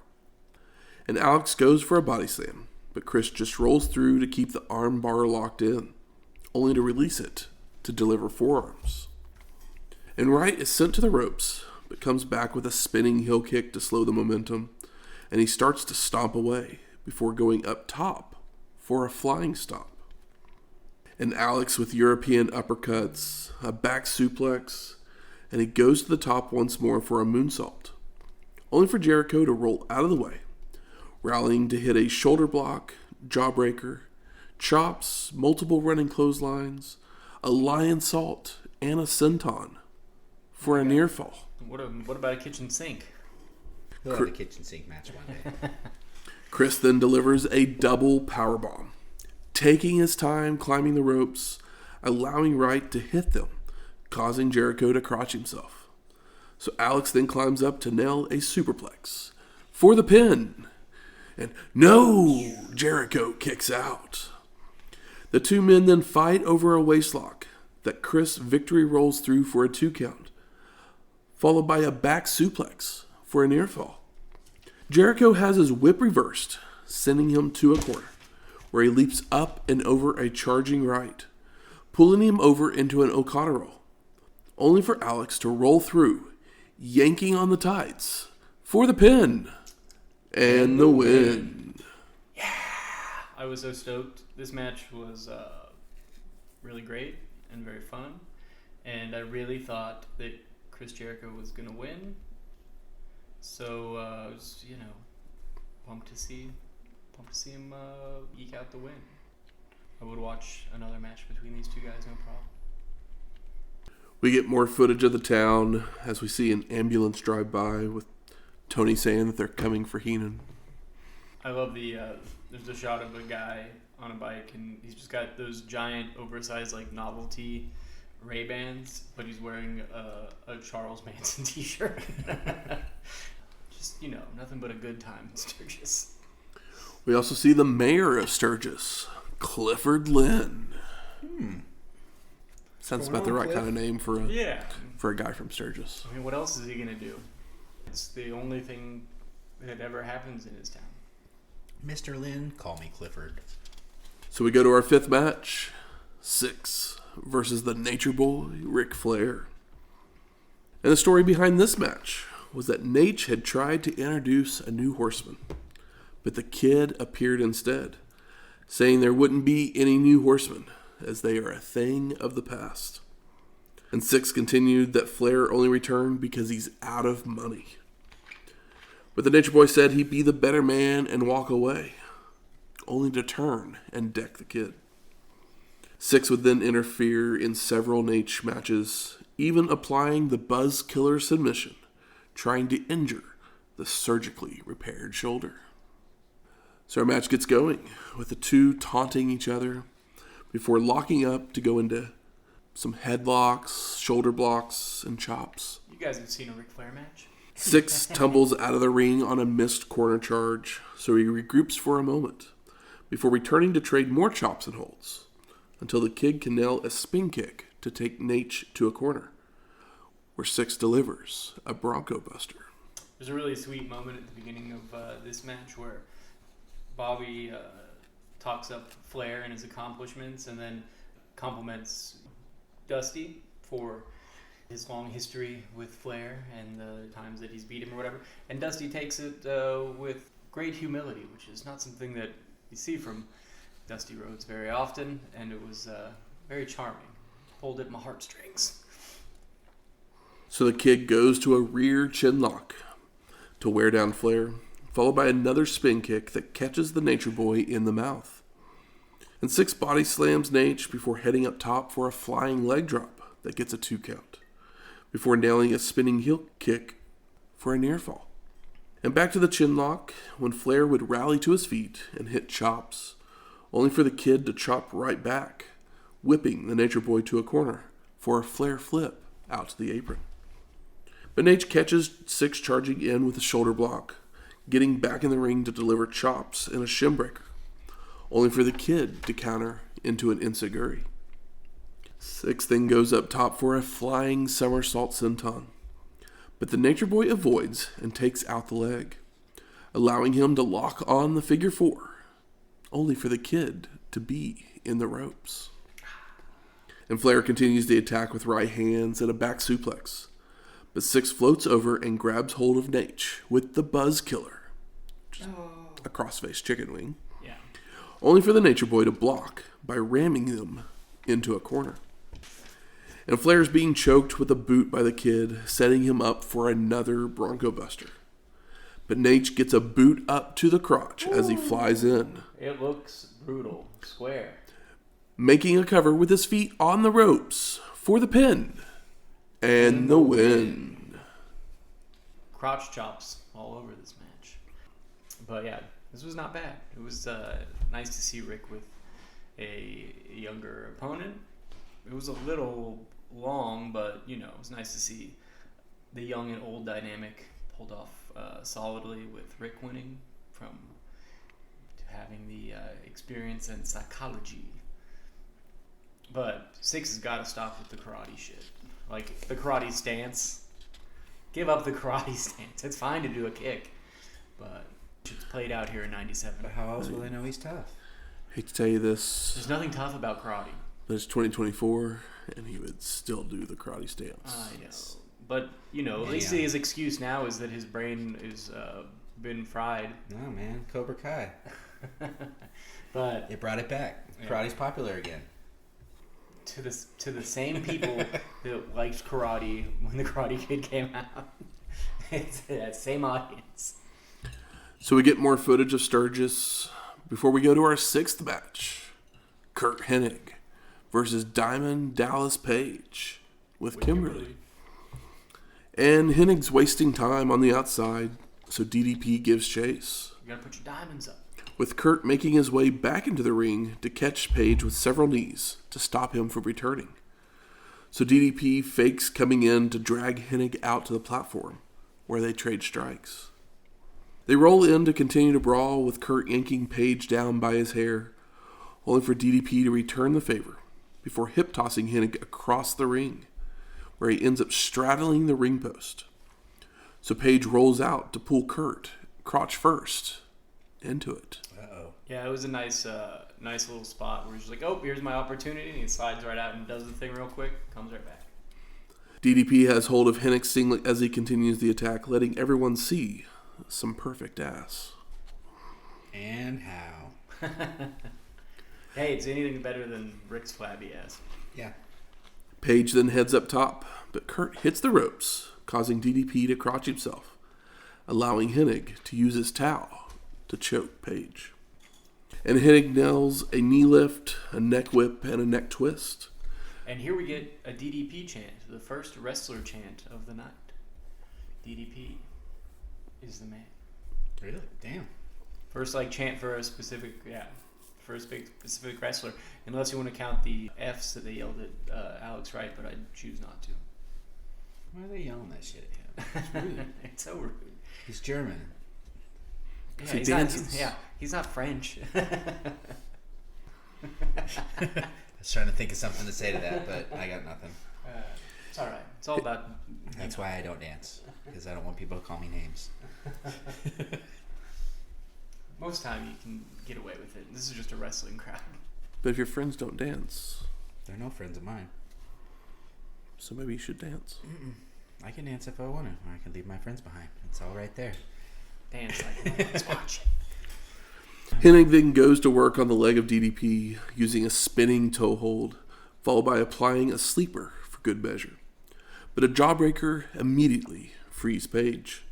And Alex goes for a body slam, but Chris just rolls through to keep the armbar locked in, only to release it to deliver forearms. And Wright is sent to the ropes, but comes back with a spinning heel kick to slow the momentum, and he starts to stomp away before going up top for a flying stomp. And Alex with European uppercuts, a back suplex, and he goes to the top once more for a moonsault, only for Jericho to roll out of the way, rallying to hit a shoulder block, jawbreaker, chops, multiple running clotheslines, a lion salt, and a senton for a near fall. What about a kitchen sink? We'll have a kitchen sink match one day. Chris then delivers a double powerbomb, taking his time climbing the ropes, allowing Wright to hit them, causing Jericho to crotch himself. So Alex then climbs up to nail a superplex for the pin. And no, Jericho kicks out. The two men then fight over a waistlock that Chris victory rolls through for a 2 count, followed by a back suplex for a near fall. Jericho has his whip reversed, sending him to a corner, where he leaps up and over a charging Wright, pulling him over into an Okada roll, only for Alex to roll through, yanking on the tights for the pin and the win. Yeah! I was so stoked. This match was really great and very fun, and I really thought that Chris Jericho was going to win. So I was, pumped to see him eke out the win. I would watch another match between these two guys, no problem. We get more footage of the town as we see an ambulance drive by with Tony saying that they're coming for Heenan. I love there's a shot of a guy on a bike and he's just got those giant oversized like novelty Ray-Bans, but he's wearing a Charles Manson t-shirt. Just, nothing but a good time in Sturgis. We also see the mayor of Sturgis, Clifford Lynn. Sounds about the right kind of name for a guy from Sturgis. I mean, what else is he going to do? It's the only thing that ever happens in his town. Mr. Lynn, call me Clifford. So we go to our fifth match, Syxx versus the Nature Boy, Ric Flair. And the story behind this match was that Nash had tried to introduce a new Horseman, but the Kid appeared instead, saying there wouldn't be any new Horsemen, as they are a thing of the past. And Syxx continued that Flair only returned because he's out of money. But the Nature Boy said he'd be the better man and walk away, only to turn and deck the Kid. Syxx would then interfere in several Nash matches, even applying the Buzz Killer submission, trying to injure the surgically repaired shoulder. So our match gets going, with the two taunting each other before locking up to go into some headlocks, shoulder blocks, and chops. You guys have seen a Ric Flair match? Syxx tumbles out of the ring on a missed corner charge, so he regroups for a moment, before returning to trade more chops and holds, until the Kid can nail a spin kick to take Nash to a corner, where Syxx delivers a Bronco Buster. There's a really sweet moment at the beginning of this match where Bobby talks up Flair and his accomplishments and then compliments Dusty for his long history with Flair and the times that he's beat him or whatever. And Dusty takes it with great humility, which is not something that you see from Dusty Rhodes very often, and it was very charming. Pulled at my heartstrings. So the Kid goes to a rear chin lock to wear down Flair, followed by another spin kick that catches the Nature Boy in the mouth. And Syxx body slams Nash before heading up top for a flying leg drop that gets a 2 count, before nailing a spinning heel kick for a near fall. And back to the chin lock when Flair would rally to his feet and hit chops, only for the Kid to chop right back, whipping the Nature Boy to a corner for a Flair flip out to the apron. But Nash catches Syxx charging in with a shoulder block, getting back in the ring to deliver chops and a shin breaker, only for the Kid to counter into an enziguri. Syxx then goes up top for a flying somersault senton, but the Nature Boy avoids and takes out the leg, allowing him to lock on the figure 4, only for the Kid to be in the ropes. And Flair continues the attack with right hands and a back suplex, but Syxx floats over and grabs hold of Nash with the Buzz Killer, a crossface chicken wing, only for the Nature Boy to block by ramming him into a corner. And Flair's being choked with a boot by the Kid, setting him up for another Bronco Buster. But Nash gets a boot up to the crotch as he flies in. It looks brutal. Square. Making a cover with his feet on the ropes for the pin. And the win. Crotch chops all over this match. But yeah, this was not bad. It was nice to see Rick with a younger opponent. It was a little long, but it was nice to see the young and old dynamic pulled off solidly, with Rick winning from having the experience and psychology. But Syxx has got to stop with the karate shit. Like, the karate stance. Give up the karate stance. It's fine to do a kick, but it's played out here in 97. But how else will they know he's tough? Hate to tell you this, There's nothing tough about karate. but it's 2024, and he would still do the karate stance. I know. But, at least his excuse now is that his brain is been fried. No, man. Cobra Kai. But It brought it back. Yeah. Karate's popular again. to the same people that liked karate when the Karate Kid came out. It's that same audience. So we get more footage of Sturgis before we go to our 6th match. Curt Hennig versus Diamond Dallas Page with Kimberly. And Hennig's wasting time on the outside, so DDP gives chase, You gotta put your diamonds up. with Curt making his way back into the ring to catch Page with several knees to stop him from returning. So DDP fakes coming in to drag Hennig out to the platform, where they trade strikes. They roll in to continue to brawl, with Curt yanking Page down by his hair, only for DDP to return the favor before hip-tossing Hennig across the ring, where he ends up straddling the ring post. So Page rolls out to pull Curt, crotch first, into it. Uh-oh. Yeah, it was a nice little spot where he's just like, oh, here's my opportunity, and he slides right out and does the thing real quick, comes right back. DDP has hold of Hennig's singlet as he continues the attack, letting everyone see some perfect ass. And how? Hey, it's anything better than Rick's flabby ass. Yeah. Page then heads up top, but Curt hits the ropes, causing DDP to crotch himself, allowing Hennig to use his towel to choke Page. And Hennig nails a knee lift, a neck whip, and a neck twist. And here we get a DDP chant, the first wrestler chant of the night. DDP is the man. Really? Damn. First, chant for a specific, first big specific wrestler. Unless you want to count the Fs that they yelled at Alex Wright, but I choose not to. Why are they yelling that shit at him? It's rude. It's so rude. He's German. Yeah, he he's dances. he's not French. I was trying to think of something to say to that, but I got nothing. It's all right. It's all about. That's why I don't dance, because I don't want people to call me names. Most time you can get away with it. This is just a wrestling crowd. But if your friends don't dance, They're no friends of mine. so maybe you should dance. I can dance if I want to, or I can leave my friends behind. It's all right there. Dance like no one's watching. Hennig then goes to work on the leg of DDP using a spinning toe hold, followed by applying a sleeper for good measure. But a jawbreaker immediately frees Page.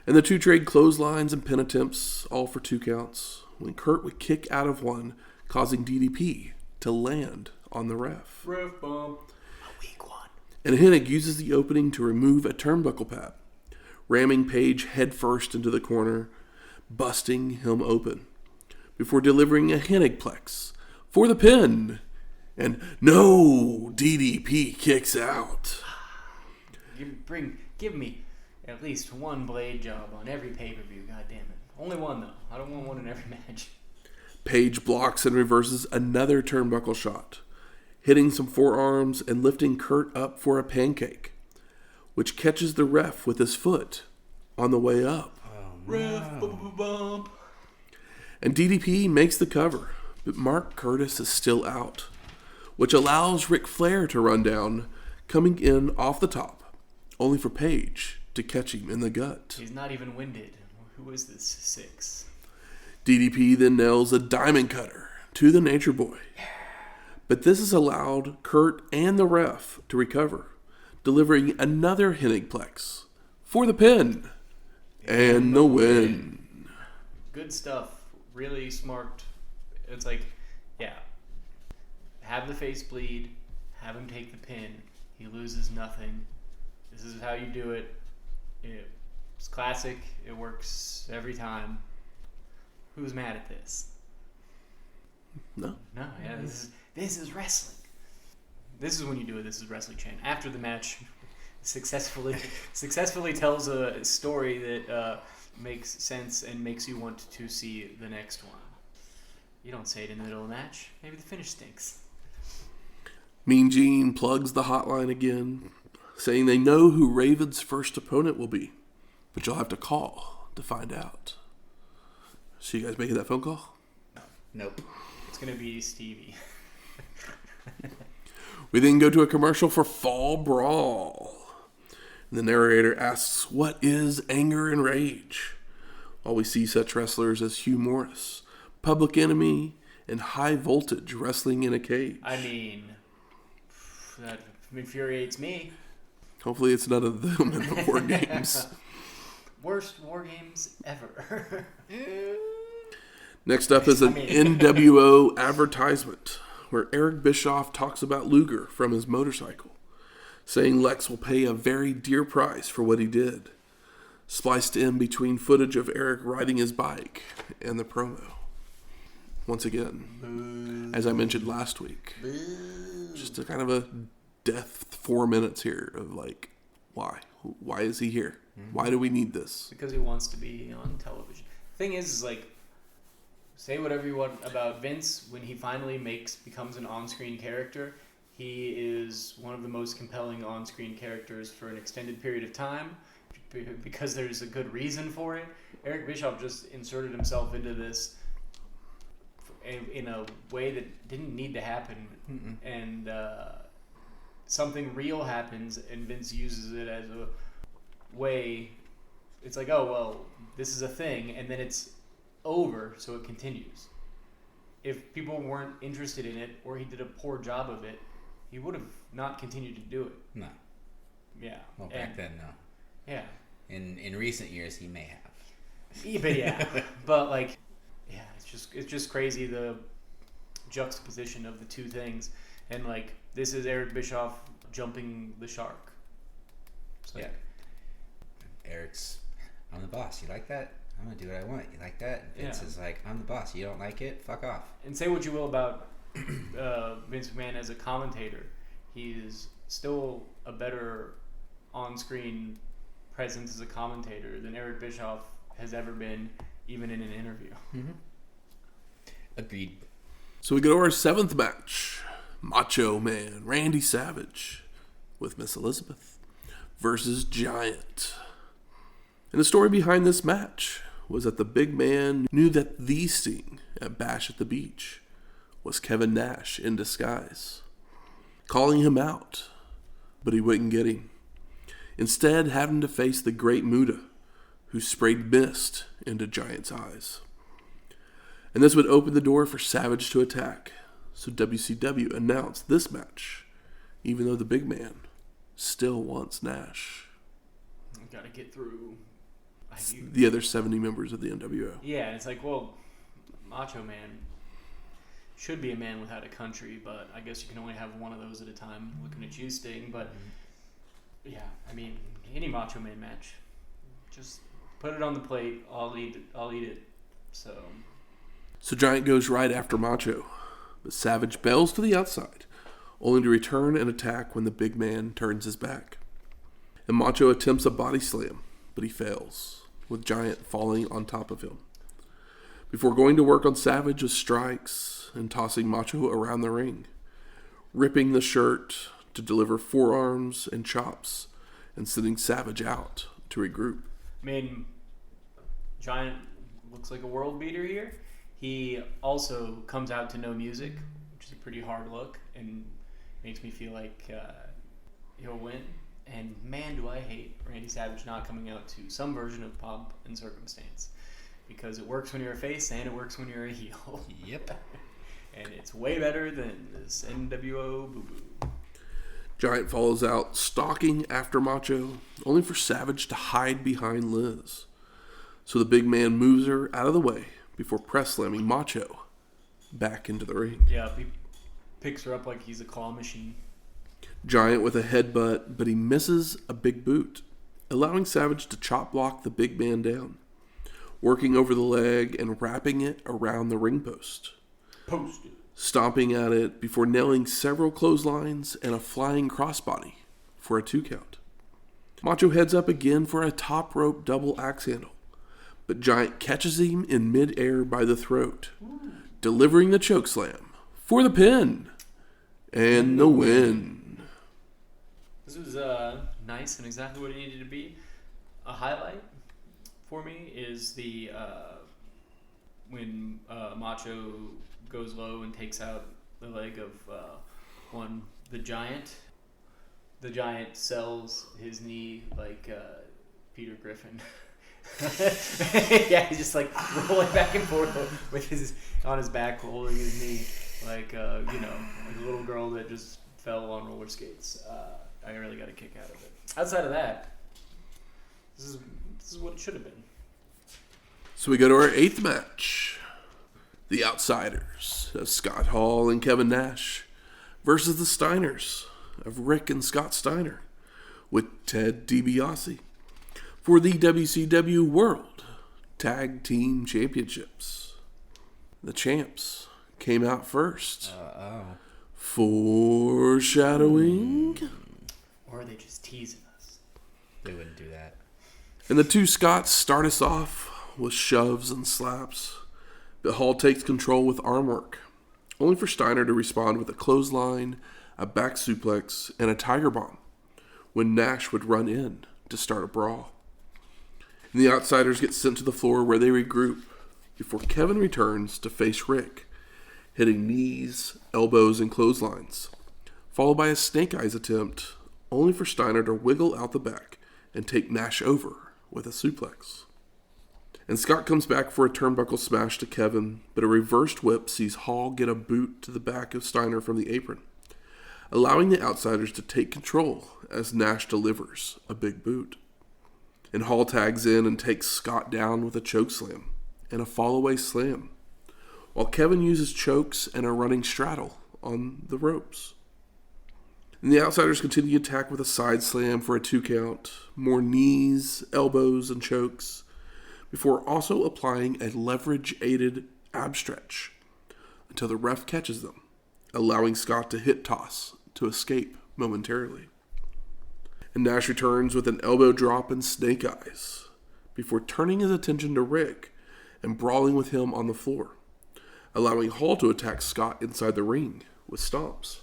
And the two trade clotheslines and pin attempts, all for 2 counts, when Curt would kick out of one, causing DDP to land on the ref. Ref bump. A weak one. And Hennig uses the opening to remove a turnbuckle pad, ramming Page headfirst into the corner, busting him open, before delivering a Hennigplex for the pin. And no, DDP kicks out. Give me at least one blade job on every pay-per-view, goddammit. Only one, though. I don't want one in every match. Page blocks and reverses another turnbuckle shot, hitting some forearms and lifting Curt up for a pancake, which catches the ref with his foot on the way up. Ref bump. And DDP makes the cover, but Mark Curtis is still out, which allows Ric Flair to run down, coming in off the top, only for Page to catch him in the gut. He's not even winded. Who is this Syxx? DDP then nails a diamond cutter to the Nature Boy. But this has allowed Curt and the ref to recover, delivering another Hennigplex for the pin and the win. Good stuff. Really smart. It's have the face bleed, have him take the pin. He loses nothing. This is how you do it. It's classic. It works every time. Who's mad at this? No. No, yeah, this is wrestling. This is when you do it. This is wrestling chant. After the match, successfully tells a story that makes sense and makes you want to see the next one. You don't say it in the middle of the match. Maybe the finish stinks. Mean Gene plugs the hotline again, saying they know who Raven's first opponent will be, but you'll have to call to find out. So you guys making that phone call? Nope. It's going to be Stevie. We then go to a commercial for Fall Brawl. The narrator asks, what is anger and rage? While we see such wrestlers as Hugh Morris, Public Enemy, and High Voltage wrestling in a cage. I mean, that infuriates me. Hopefully it's none of them in the War Games. Worst War Games ever. Next up is an NWO advertisement where Eric Bischoff talks about Luger from his motorcycle, saying Lex will pay a very dear price for what he did. Spliced in between footage of Eric riding his bike and the promo. Once again, as I mentioned last week, just a kind of a death 4 minutes here of why? Why is he here? Why do we need this? Because he wants to be on television. Thing is say whatever you want about Vince. When he finally becomes an on-screen character, he is one of the most compelling on-screen characters for an extended period of time because there's a good reason for it. Eric Bischoff just inserted himself into this in a way that didn't need to happen. And something real happens and Vince uses it as a way. It's like, oh, well, this is a thing, and then it's over, so it continues. If people weren't interested in it, or he did a poor job of it, he would have not continued to do it. No. Yeah. Well, back then, no. Yeah. In recent years, he may have. Yeah, but yeah. But, like, yeah, it's just crazy, the juxtaposition of the two things. And, like, this is Eric Bischoff jumping the shark. So, yeah. Eric's, I'm the boss. You like that? I'm going to do what I want. You like that? And Vince is like, I'm the boss. You don't like it? Fuck off. And say what you will about Vince McMahon as a commentator. He is still a better on-screen presence as a commentator than Eric Bischoff has ever been, even in an interview. Mm-hmm. Agreed. So we go to our 7th match. Macho Man Randy Savage with Miss Elizabeth versus Giant. And the story behind this match was that the big man knew that the Sting at Bash at the Beach was Kevin Nash in disguise, calling him out, but he wouldn't get him. Instead, having to face the Great Muta, who sprayed mist into Giant's eyes. And this would open the door for Savage to attack, so WCW announced this match, even though the big man still wants Nash. I've got to get through the other 70 members of the NWO. Yeah, it's like, well, Macho Man should be a man without a country, but I guess you can only have one of those at a time. Looking at you, Sting, but yeah, I mean, any Macho Man match, just put it on the plate. I'll eat it. So Giant goes right after Macho, but Savage bails to the outside, only to return and attack when the big man turns his back. And Macho attempts a body slam, but he fails, with Giant falling on top of him, before going to work on Savage with strikes and tossing Macho around the ring, ripping the shirt to deliver forearms and chops, and sending Savage out to regroup. I mean, Giant looks like a world beater here. He also comes out to no music, which is a pretty hard look, and makes me feel like he'll win. And man, do I hate Randy Savage not coming out to some version of Pomp and Circumstance. Because it works when you're a face and it works when you're a heel. Yep. And it's way better than this NWO boo-boo. Giant follows out, stalking after Macho, only for Savage to hide behind Liz. So the big man moves her out of the way before press slamming Macho back into the ring. Yeah, he picks her up like he's a claw machine. Giant with a headbutt, but he misses a big boot, allowing Savage to chop block the big man down, working over the leg and wrapping it around the ring post. Posted. Stomping at it before nailing several clotheslines and a flying crossbody for a 2 count. Macho heads up again for a top rope double axe handle, but Giant catches him in mid-air by the throat, delivering the chokeslam for the pin and the win. This was nice and exactly what it needed to be. A highlight for me is the when Macho goes low and takes out the leg of the Giant. The Giant sells his knee like Peter Griffin. Yeah, he's just like rolling back and forth with his on his back, holding his knee like like a little girl that just fell on roller skates. I really got a kick out of it. Outside of that, this is what it should have been. So we go to our 8th match. The Outsiders of Scott Hall and Kevin Nash versus the Steiners of Rick and Scott Steiner with Ted DiBiase for the WCW World Tag Team Championships. The champs came out first. Foreshadowing. Or are they just teasing us? They wouldn't do that. And the two Scotts start us off with shoves and slaps, but Hall takes control with arm work, only for Steiner to respond with a clothesline, a back suplex, and a tiger bomb when Nash would run in to start a brawl. And the Outsiders get sent to the floor where they regroup before Kevin returns to face Rick, hitting knees, elbows, and clotheslines, followed by a snake eyes attempt, only for Steiner to wiggle out the back and take Nash over with a suplex. And Scott comes back for a turnbuckle smash to Kevin, but a reversed whip sees Hall get a boot to the back of Steiner from the apron, allowing the Outsiders to take control as Nash delivers a big boot. And Hall tags in and takes Scott down with a chokeslam and a fall-away slam, while Kevin uses chokes and a running straddle on the ropes. And the Outsiders continue to attack with a side slam for a 2 count, more knees, elbows, and chokes, before also applying a leverage-aided ab stretch until the ref catches them, allowing Scott to hip toss to escape momentarily. And Nash returns with an elbow drop and snake eyes, before turning his attention to Rick and brawling with him on the floor, allowing Hall to attack Scott inside the ring with stomps.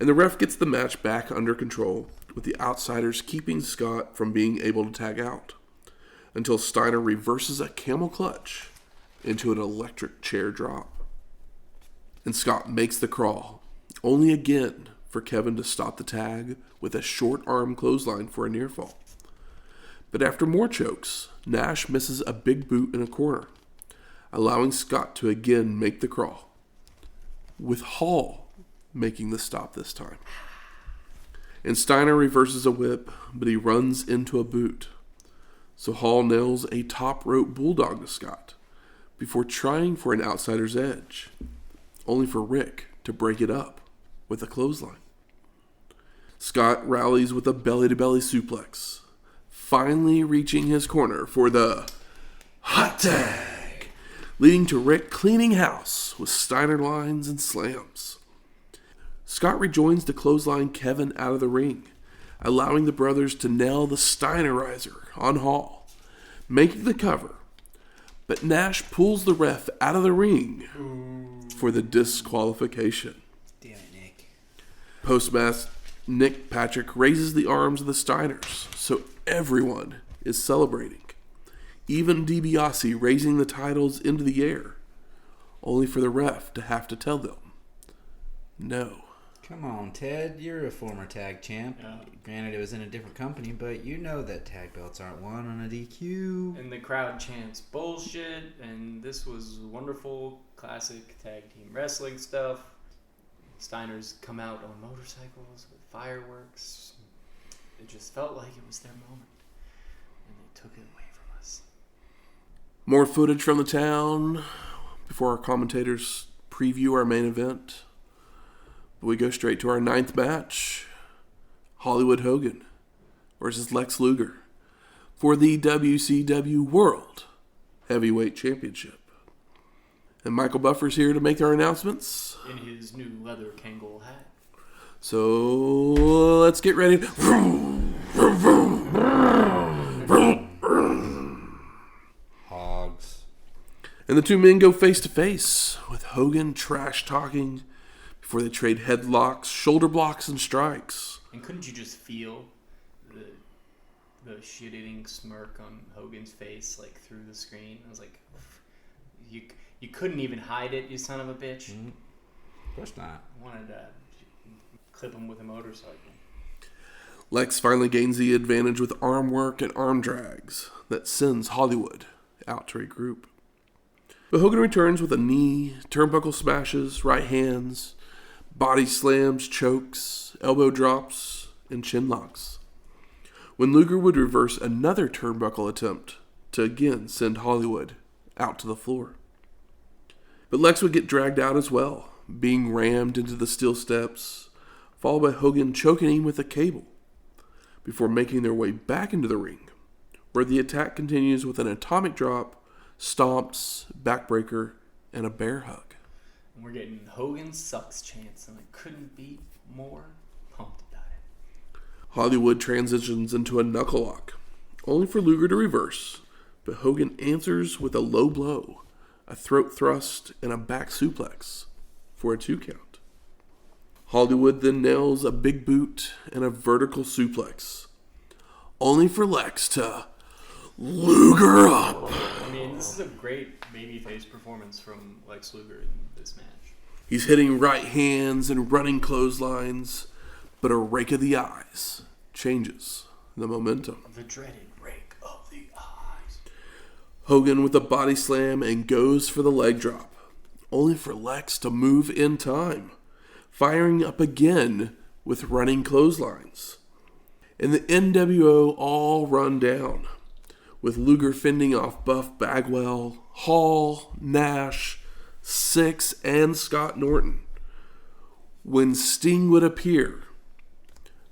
And the ref gets the match back under control, with the Outsiders keeping Scott from being able to tag out, until Steiner reverses a camel clutch into an electric chair drop. And Scott makes the crawl, only again for Kevin to stop the tag with a short arm clothesline for a near fall. But after more chokes, Nash misses a big boot in a corner, allowing Scott to again make the crawl, with Hall making the stop this time. And Steiner reverses a whip, but he runs into a boot. So Hall nails a top rope bulldog to Scott before trying for an outsider's edge, only for Rick to break it up with a clothesline. Scott rallies with a belly-to-belly suplex, finally reaching his corner for the hot tag, leading to Rick cleaning house with Steiner lines and slams. Scott rejoins to clothesline Kevin out of the ring, allowing the brothers to nail the Steinerizer on Hall, making the cover. But Nash pulls the ref out of the ring for the disqualification. Damn it, Nick. Postmaster Nick Patrick raises the arms of the Steiners, so everyone is celebrating. Even DiBiase raising the titles into the air, only for the ref to have to tell them, no. Come on, Ted. You're a former tag champ. Yeah. Granted, it was in a different company, but you know that tag belts aren't won on a DQ. And the crowd chants bullshit, and this was wonderful, classic tag team wrestling stuff. Steiners come out on motorcycles with fireworks. It just felt like it was their moment, and they took it away from us. More footage from the town before our commentators preview our main event. But we go straight to our 9th match. Hollywood Hogan versus Lex Luger for the WCW World Heavyweight Championship. And Michael Buffer's here to make our announcements. In his new leather Kangol hat. So let's get ready. Hogs. And the two men go face to face, with Hogan trash talking before they trade headlocks, shoulder blocks, and strikes. And couldn't you just feel the shit-eating smirk on Hogan's face, like, through the screen? I was like, you couldn't even hide it, you son of a bitch. Mm-hmm. Of course not. I wanted to clip him with a motorcycle. Lex finally gains the advantage with arm work and arm drags that sends Hollywood out to regroup. But Hogan returns with a knee, turnbuckle smashes, right hands, body slams, chokes, elbow drops, and chin locks, when Luger would reverse another turnbuckle attempt to again send Hollywood out to the floor. But Lex would get dragged out as well, being rammed into the steel steps, followed by Hogan choking him with a cable, before making their way back into the ring, where the attack continues with an atomic drop, stomps, backbreaker, and a bear hug. And we're getting Hogan sucks chants, and I couldn't be more pumped about it. Hollywood transitions into a knuckle lock, only for Luger to reverse, but Hogan answers with a low blow, a throat thrust, and a back suplex for a 2 count. Hollywood then nails a big boot and a vertical suplex, only for Lex to Luger up. I mean, this is a great babyface performance from Lex Luger in this match. He's hitting right hands and running clotheslines, but a rake of the eyes changes the momentum. The dreaded rake of the eyes. Hogan with a body slam and goes for the leg drop, only for Lex to move in time, firing up again with running clotheslines. And the NWO all run down, with Luger fending off Buff Bagwell, Hall, Nash, Syxx, and Scott Norton. When Sting would appear,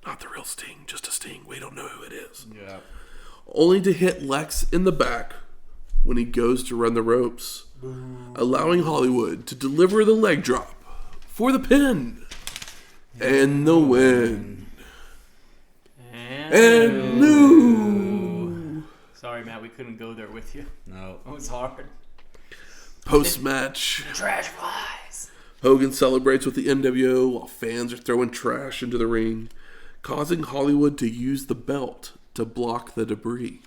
not the real Sting, just a Sting, we don't know who it is. Yeah. Only to hit Lex in the back when he goes to run the ropes, allowing Hollywood to deliver the leg drop for the pin and the win. And new. Sorry, Matt, we couldn't go there with you. No. It was hard. Post-match, Trash flies. Hogan celebrates with the NWO while fans are throwing trash into the ring, causing Hollywood to use the belt to block the debris.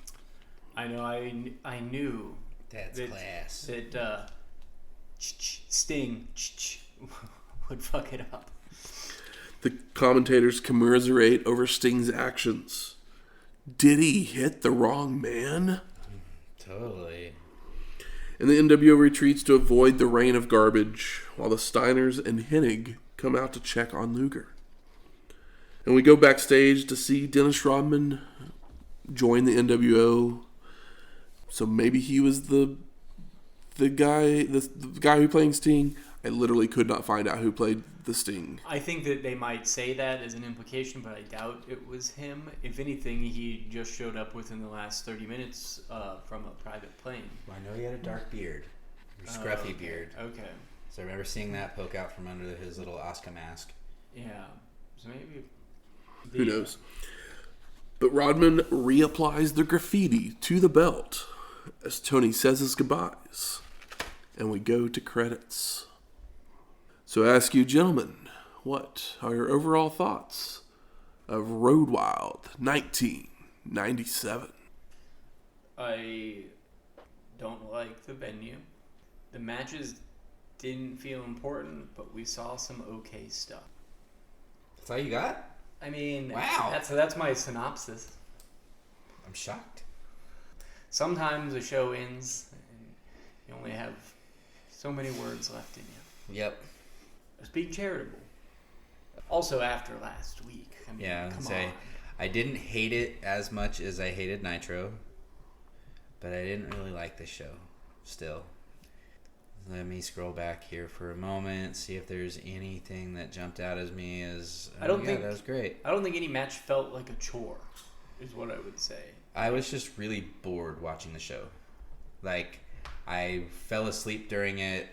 I know. I knew. That's class. That Sting would fuck it up. The commentators commiserate over Sting's actions. Did he hit the wrong man? Totally. And the NWO retreats to avoid the rain of garbage, while the Steiners and Hennig come out to check on Luger. And we go backstage to see Dennis Rodman join the NWO. So maybe he was the guy who played Sting. I literally could not find out who played the Sting. I think that they might say that as an implication, but I doubt it was him. If anything, he just showed up within the last 30 minutes from a private plane. Well, I know he had a dark beard. Or scruffy beard. Okay. So I remember seeing that poke out from under his little Oscar mask. Yeah. So maybe... Who knows? But Rodman reapplies the graffiti to the belt as Tony says his goodbyes. And we go to credits. So I ask you, gentlemen, what are your overall thoughts of Road Wild 1997? I don't like the venue. The matches didn't feel important, but we saw some okay stuff. That's all you got? I mean, wow. That's my synopsis. I'm shocked. Sometimes a show ends and you only have so many words left in you. Yep. I was being charitable. Also after last week. I mean, Yeah, come on. I didn't hate it as much as I hated Nitro, but I didn't really like the show still. Let me scroll back here for a moment, see if there's anything that jumped out as me as, I don't think that was great. I don't think any match felt like a chore, is what I would say. I was just really bored watching the show. Like, I fell asleep during it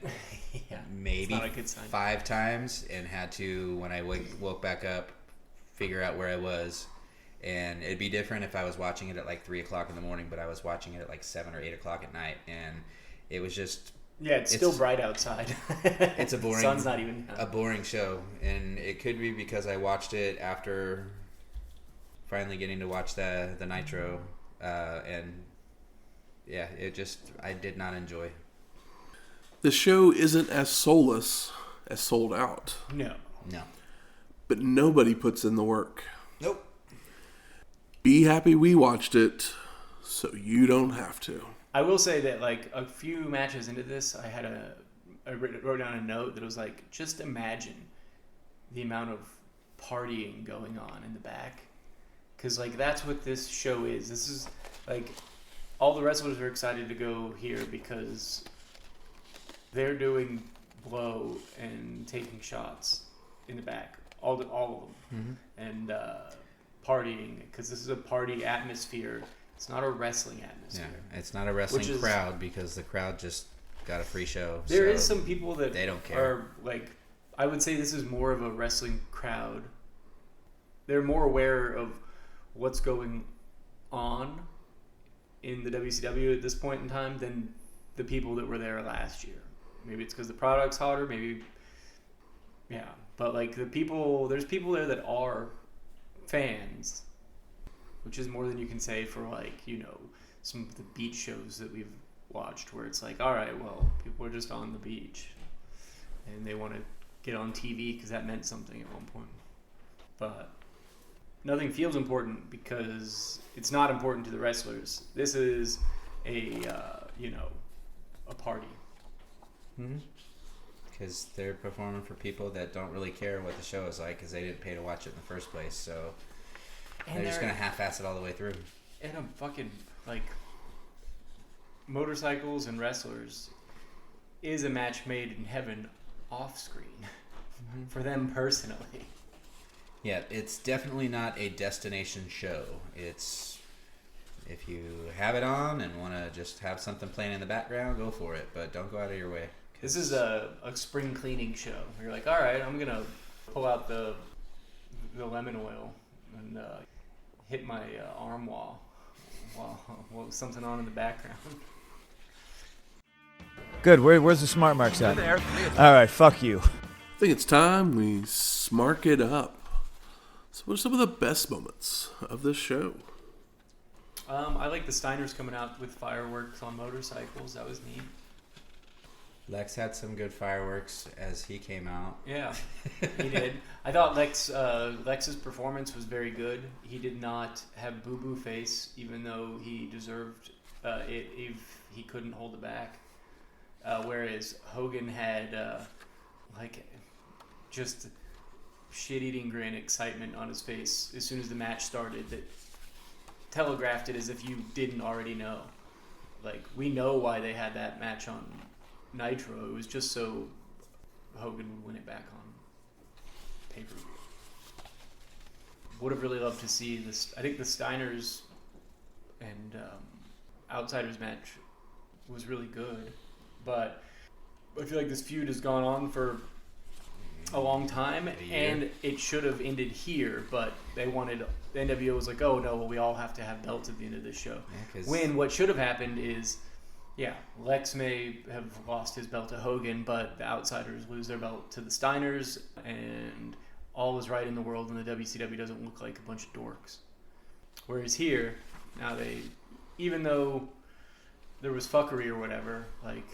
Yeah, maybe it's not a good sign. 5 times and had to, when I woke back up, figure out where I was. And it'd be different if I was watching it at like 3 o'clock in the morning, but I was watching it at like 7 or 8 o'clock at night. And it was just... Yeah, it's still bright outside. It's a boring... The sun's not even... A boring show. And it could be because I watched it after finally getting to watch the Nitro. And yeah, it just... I did not enjoy. The show isn't as soulless as Sold Out. No. But nobody puts in the work. Nope. Be happy we watched it, so you don't have to. I will say that, like, a few matches into this, I wrote down a note that was like, just imagine the amount of partying going on in the back. Because, like, that's what this show is. This is, like, all the wrestlers are excited to go here because they're doing blow and taking shots in the back. All of them. Mm-hmm. And partying, because this is a party atmosphere. It's not a wrestling atmosphere. Yeah, it's not a wrestling crowd because the crowd just got a free show. There is some people that they don't care. Are like, I would say this is more of a wrestling crowd. They're more aware of what's going on in the WCW at this point in time than the people that were there last year. Maybe it's because the product's hotter. Maybe, yeah. But like there's people there that are fans, which is more than you can say for, like, you know, some of the beach shows that we've watched where it's like, all right, well, people are just on the beach and they want to get on TV because that meant something at one point. But nothing feels important because it's not important to the wrestlers. This is a party. Because they're performing for people that don't really care what the show is like because they didn't pay to watch it in the first place. So they're just going to half-ass it all the way through. And I'm fucking, like, motorcycles and wrestlers is a match made in heaven off-screen for them personally. Yeah, it's definitely not a destination show. It's, if you have it on and want to just have something playing in the background, go for it. But don't go out of your way. This is a spring cleaning show. You're like, all right, I'm going to pull out the lemon oil and hit my arm wall while something on in the background. Good. Where's the smart marks at? All right, fuck you. I think it's time we smark it up. So what are some of the best moments of this show? I like the Steiners coming out with fireworks on motorcycles. That was neat. Lex had some good fireworks as he came out. Yeah, he did. I thought Lex's performance was very good. He did not have boo-boo face, even though he deserved it if he couldn't hold it back. Whereas Hogan had just shit-eating grin excitement on his face as soon as the match started that telegraphed it as if you didn't already know. Like, we know why they had that match on Nitro. It was just so Hogan would win it back on pay-per-view. Would have really loved to see this. I think the Steiners and Outsiders match was really good, but I feel like this feud has gone on for a long time, and it should have ended here, but the NWO was like, oh no, well, we all have to have belts at the end of this show. Yeah, when what should have happened is, Lex may have lost his belt to Hogan, but the Outsiders lose their belt to the Steiners, and all is right in the world, and the WCW doesn't look like a bunch of dorks. Whereas here, now even though there was fuckery or whatever, like,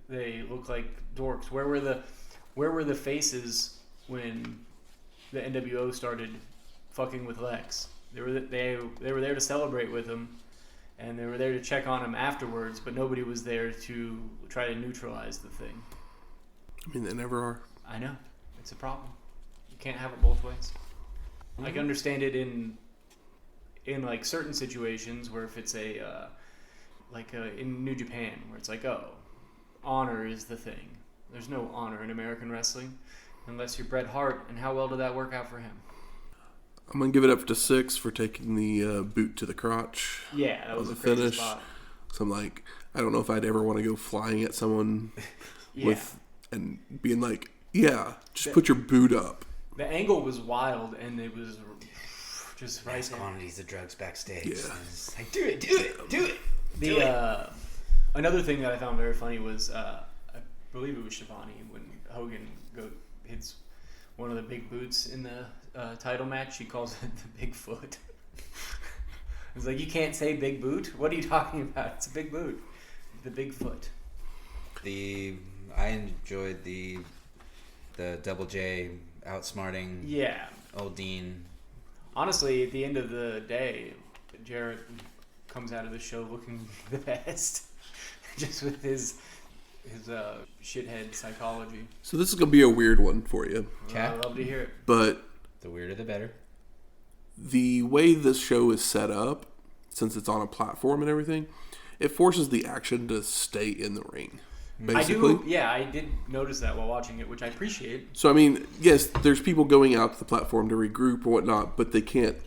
they look like dorks. Where were the faces when the NWO started fucking with Lex? They were there to celebrate with him, and they were there to check on him afterwards, but nobody was there to try to neutralize the thing. I mean, they never are. I know. It's a problem. You can't have it both ways. I can understand it in like certain situations where if it's in New Japan where it's like, oh, honor is the thing. There's no honor in American wrestling unless you're Bret Hart, and how well did that work out for him? I'm going to give it up to Syxx for taking the boot to the crotch. Yeah, that was a crazy finish. Spot. So I'm like, I don't know if I'd ever want to go flying at someone and being like, just put your boot up. The angle was wild, and it was just nice quantities of drugs backstage. Yeah. It's like, do it. Another thing that I found very funny was, I believe it was Shivani, when Hogan hits one of the big boots in the title match. She calls it the big foot. It's like, you can't say big boot? What are you talking about? It's a big boot. The big foot. I enjoyed the Double J outsmarting old Dean. Honestly, at the end of the day, Jarrett comes out of the show looking the best. Just with his shithead psychology. So this is going to be a weird one for you. I'd love to hear it. But the weirder the better. The way this show is set up, since it's on a platform and everything, it forces the action to stay in the ring. Basically. I did notice that while watching it, which I appreciate. So, I mean, yes, there's people going out to the platform to regroup or whatnot, but they can't,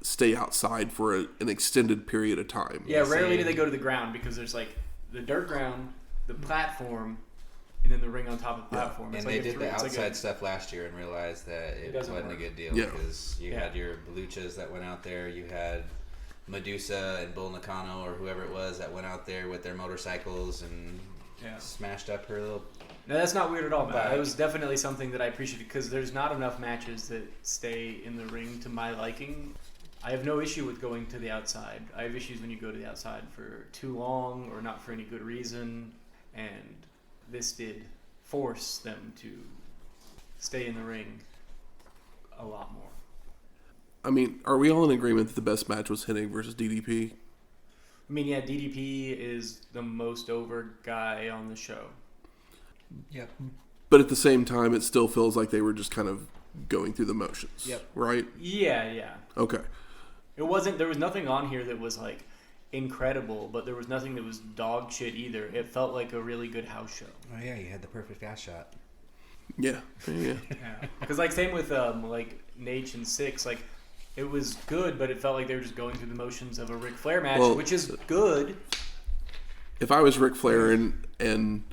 stay outside for an extended period of time. Yeah, rarely do they go to the ground because there's, the dirt ground, the platform, and then the ring on top of the platform. And they did the outside stuff last year and realized that it wasn't a good deal because you had your luchas that went out there, you had Medusa and Bull Nakano or whoever it was that went out there with their motorcycles and smashed up her little... No, that's not weird at all, but it was definitely something that I appreciated because there's not enough matches that stay in the ring to my liking. I have no issue with going to the outside. I have issues when you go to the outside for too long or not for any good reason, and this did force them to stay in the ring a lot more. I mean, are we all in agreement that the best match was Hennig versus DDP? I mean, yeah, DDP is the most over guy on the show. Yep. But at the same time, it still feels like they were just kind of going through the motions. Yep. Right? Yeah. Okay. There was nothing on here that was like incredible, but there was nothing that was dog shit either. It felt like a really good house show. Oh yeah, you had the perfect ass shot. Yeah. Because like same with like Nate and Syxx, like it was good, but it felt like they were just going through the motions of a Ric Flair match, which is good. If I was Ric Flair and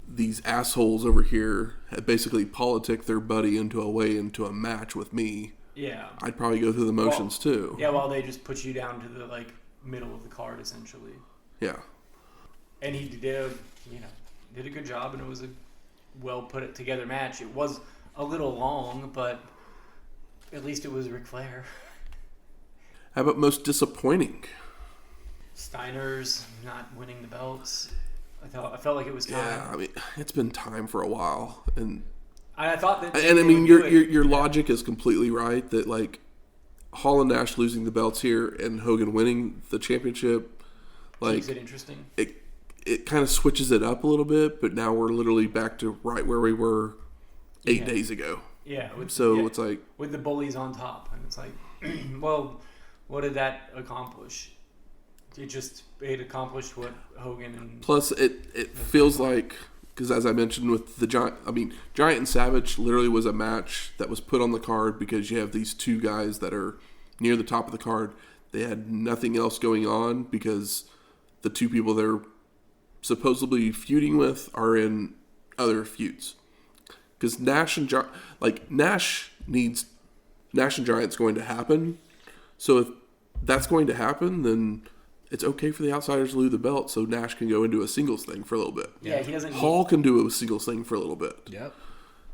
these assholes over here had basically politicked their buddy into a match with me, yeah, I'd probably go through the motions too. Yeah, while they just put you down to the like middle of the card essentially. Yeah. And he did a good job, and it was a well put together match. It was a little long, but at least it was Ric Flair. How about most disappointing? Steiners not winning the belts. I felt like it was time. Yeah, I mean, it's been time for a while, and I thought that. And I mean, your logic is completely right that like Hall and Nash losing the belts here and Hogan winning the championship, like makes it interesting. It kind of switches it up a little bit, but now we're literally back to right where we were 8 days ago. Yeah. It's like with the bullies on top, and it's like, well, what did that accomplish? It accomplished what Hogan and plus it feels like, because as I mentioned with the Giant, I mean Giant and Savage literally was a match that was put on the card because you have these two guys that are near the top of the card. They had nothing else going on because the two people they're supposedly feuding with are in other feuds. Because Nash and Giant's going to happen. So if that's going to happen, then it's okay for the outsiders to lose the belt, so Nash can go into a singles thing for a little bit. Yeah, he doesn't. Hall can do a singles thing for a little bit. Yep.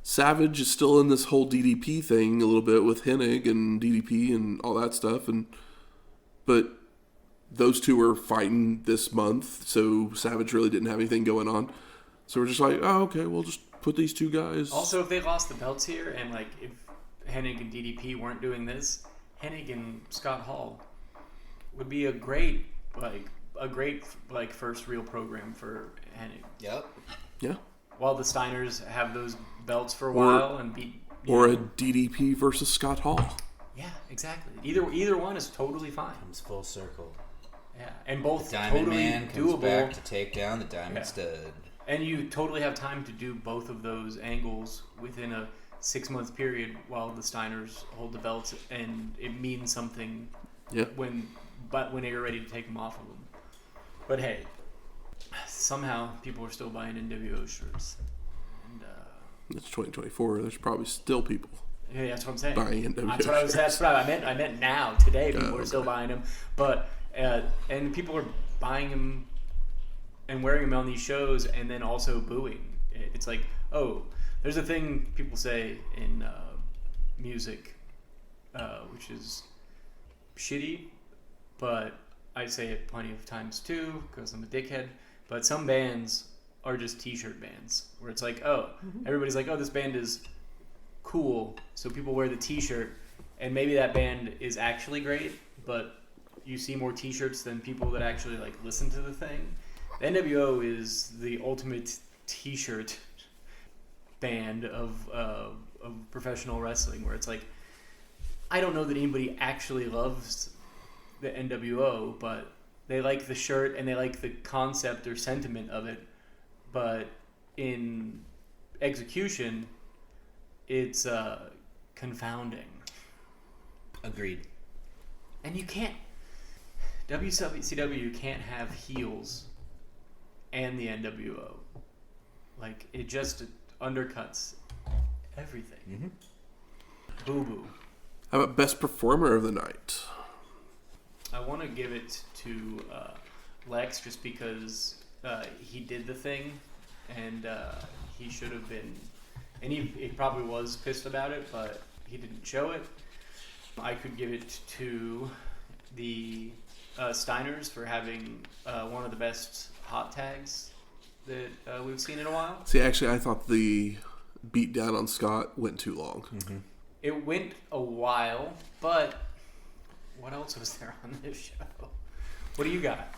Savage is still in this whole DDP thing a little bit with Hennig and DDP and all that stuff, but those two were fighting this month, so Savage really didn't have anything going on. So we're just like, oh, okay, we'll just put these two guys. Also, if they lost the belts here, and like if Hennig and DDP weren't doing this, Hennig and Scott Hall would be a great first real program for Hennig. Yep. Yeah. While the Steiners have those belts for a while and beat. A DDP versus Scott Hall. Yeah, exactly. Either one is totally fine. Comes full circle. Yeah, and both The Diamond totally Man comes doable. back to take down the Diamond Stud. And you totally have time to do both of those angles within a 6-month period while the Steiners hold the belts, and it means something. Yeah. When you're ready to take them off of them. But hey, somehow people are still buying NWO shirts. And it's 2024. There's probably still people. Yeah, that's what I'm saying. Buying NWO shirts. That's what I meant. I meant now, today, people are still buying them. But and people are buying them and wearing them on these shows, and then also booing. It's like, oh, there's a thing people say in music, which is shitty, but I say it plenty of times too because I'm a dickhead. But some bands are just t-shirt bands where it's like, oh, everybody's like, oh, this band is cool, so people wear the t-shirt, and maybe that band is actually great, but you see more t-shirts than people that actually like listen to the thing. The NWO is the ultimate t-shirt band of professional wrestling, where it's like, I don't know that anybody actually loves the NWO, but they like the shirt and they like the concept or sentiment of it, but in execution, it's confounding. Agreed. And you can't, WCW can't have heels and the NWO. Like, it just undercuts everything. Mm-hmm. Boo-boo. How about best performer of the night? I want to give it to Lex just because he did the thing, and he should have been, and he probably was pissed about it, but he didn't show it. I could give it to the Steiners for having one of the best hot tags that we've seen in a while. See, actually, I thought the beat down on Scott went too long. Mm-hmm. It went a while, but what else was there on this show? What do you got?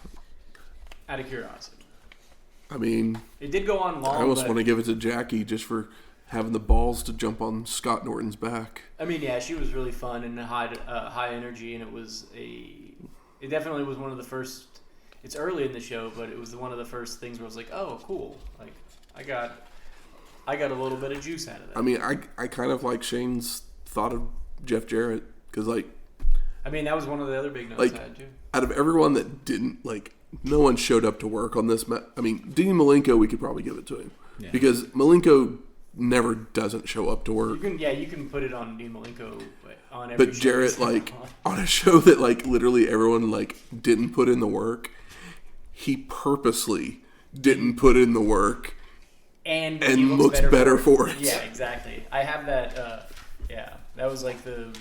Out of curiosity. I mean, It did go on long. I almost but, want to give it to Jackie just for having the balls to jump on Scott Norton's back. I mean, yeah, she was really fun and high energy, and it definitely was one of the first. It's early in the show, but it was one of the first things where I was like, oh, cool. Like, I got a little bit of juice out of that. I mean, I kind of like Shane's thought of Jeff Jarrett because, like, I mean, that was one of the other big notes like, I had too. out of everyone that didn't, like, no one showed up to work on this. I mean, Dean Malenko, we could probably give it to him because Malenko never doesn't show up to work. You can put it on Dean Malenko on every But show Jarrett, like, on a show that, like, literally everyone, like, didn't put in the work, he purposely didn't put in the work and looks better for it. Yeah, exactly. I have that. That was like the.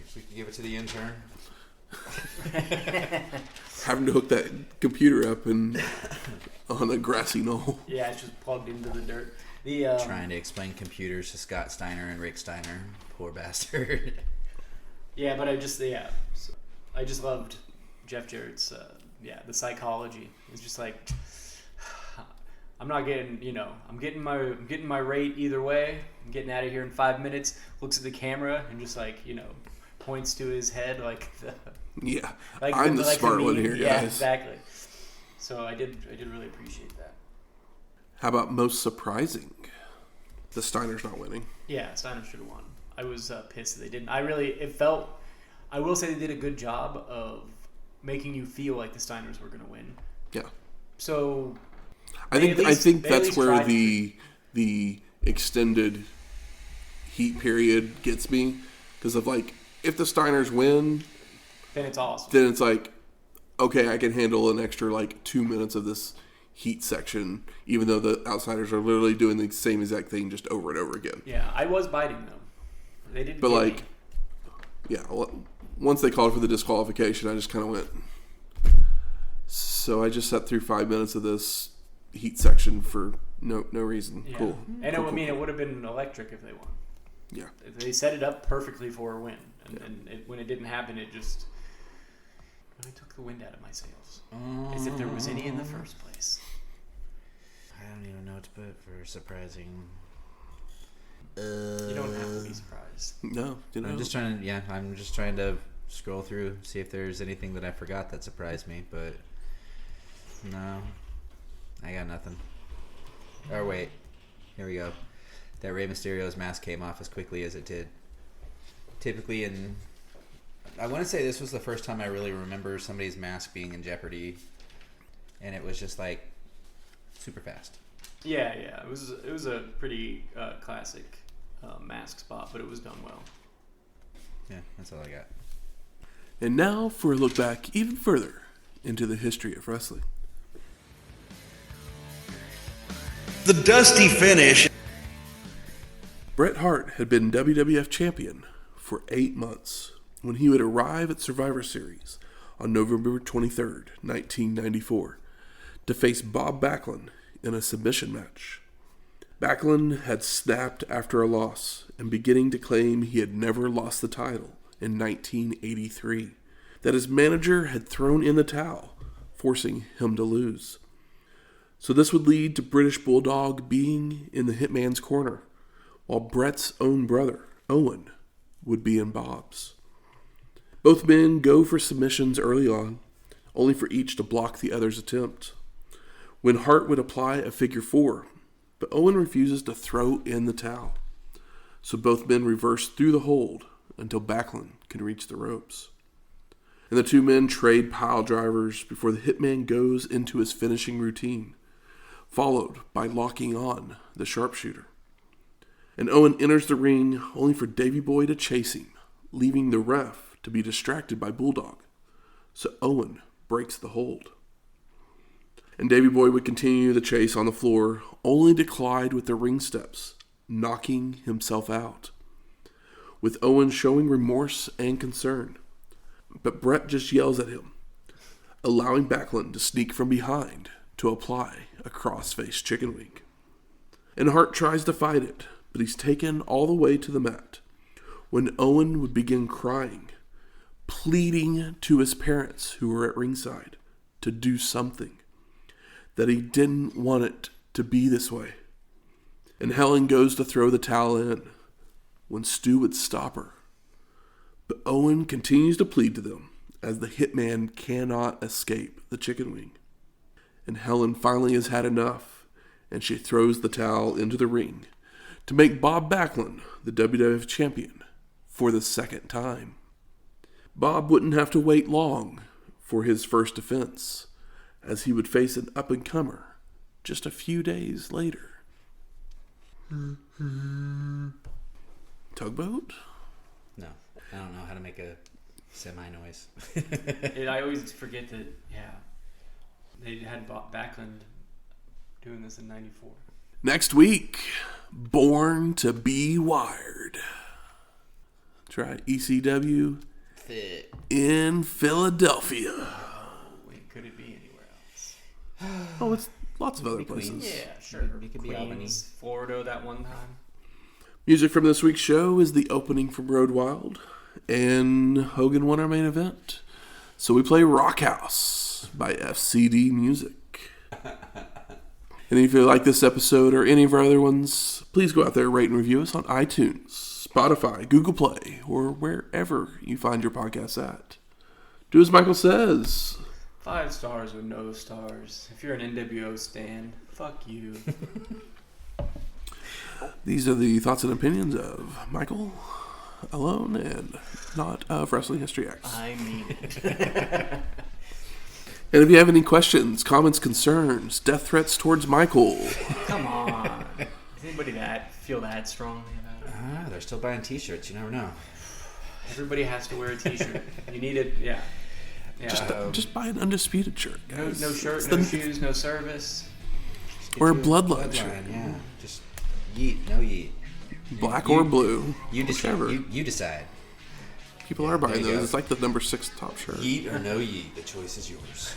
If we could give it to the intern. Having to hook that computer up and on a grassy knoll. Yeah, it's just plugged into the dirt. Trying to explain computers to Scott Steiner and Rick Steiner. Poor bastard. Yeah, but I just loved Jeff Jarrett's the psychology. It's just like I'm not getting I'm getting my rate either way. I'm getting out of here in 5 minutes. Looks at the camera and just like points to his head like I'm the smart one here, guys. Yeah, exactly. So I did really appreciate that. How about most surprising? The Steiners not winning. Yeah, Steiner should have won. I was pissed that they didn't. I will say they did a good job of making you feel like the Steiners were going to win. Yeah. So I think that's where the extended heat period gets me because of like if the Steiners win, then it's awesome. Then it's like okay, I can handle an extra like 2 minutes of this heat section, even though the outsiders are literally doing the same exact thing just over and over again. Yeah, I was biting them. They didn't. But like, yeah, once they called for the disqualification, I just kind of went. So I just sat through 5 minutes of this heat section for no reason. Yeah. Cool. And cool, it would have been electric if they won. Yeah. They set it up perfectly for a win, and when it didn't happen, it just really took the wind out of my sails. As if there was any in the first place. I don't even know what to put for surprising. You don't have to be surprised. No, I'm just trying to scroll through, see if there's anything that I forgot that surprised me, but no, I got nothing. Or wait, here we go. That Rey Mysterio's mask came off as quickly as it did. Typically I want to say this was the first time I really remember somebody's mask being in jeopardy, and it was just like super fast. Yeah, it was a pretty classic mask spot, but it was done well. Yeah, that's all I got. And now for a look back even further into the history of wrestling. The dusty finish. Bret Hart had been WWF champion for 8 months when he would arrive at Survivor Series on November 23rd, 1994, to face Bob Backlund in a submission match. Backlund had snapped after a loss and beginning to claim he had never lost the title in 1983, that his manager had thrown in the towel, forcing him to lose. So this would lead to British Bulldog being in the Hitman's corner, while Bret's own brother, Owen, would be in Bob's. Both men go for submissions early on, only for each to block the other's attempt. When Hart would apply a figure 4, but Owen refuses to throw in the towel. So both men reverse through the hold until Backlund can reach the ropes. And the two men trade pile drivers before the Hitman goes into his finishing routine, followed by locking on the sharpshooter. And Owen enters the ring only for Davey Boy to chase him, leaving the ref to be distracted by Bulldog. So Owen breaks the hold. And Davey Boy would continue the chase on the floor, only to collide with the ring steps, knocking himself out, with Owen showing remorse and concern. But Bret just yells at him, allowing Backlund to sneak from behind to apply a crossface chicken wing. and Hart tries to fight it, but he's taken all the way to the mat when Owen would begin crying, pleading to his parents who were at ringside to do something, that he didn't want it to be this way. And Helen goes to throw the towel in when Stu would stop her. But Owen continues to plead to them as the hitman cannot escape the chicken wing. And Helen finally has had enough, and she throws the towel into the ring to make Bob Backlund the WWF champion for the second time. Bob wouldn't have to wait long for his first defense, as he would face an up-and-comer just a few days later. Tugboat? No, I don't know how to make a semi-noise. I always forget that, they had Backlund doing this in 94. Next week, Born to Be Wired. Try ECW in Philadelphia. Wait, could it be anywhere else? Oh, it's lots of other places. Yeah, sure. It could be Albany. Queens, Florida that one time. Music from this week's show is the opening from Road Wild, and Hogan won our main event. So we play Rock House by FCD Music. And if you like this episode or any of our other ones, please go out there, rate and review us on iTunes, Spotify, Google Play, or wherever you find your podcasts at. Do as Michael says. 5 stars or no stars. If you're an NWO stan, fuck you. These are the thoughts and opinions of Michael alone and not of Wrestling History X. I mean it. And if you have any questions, comments, concerns, death threats towards Michael, Come on. Does anybody feel that strongly about it? They're still buying t-shirts. You never know. Everybody has to wear a t-shirt. You need it, yeah. just buy an Undisputed shirt, No guys. shirt, no shoes, no service. Or a Get you Bloodline shirt. Yeah, just yeet, no yeet. Black or blue. You decide. whichever. You decide. People are buying there you those. go. It's like the number 6 top shirt. Yeet or no yeet. The choice is yours.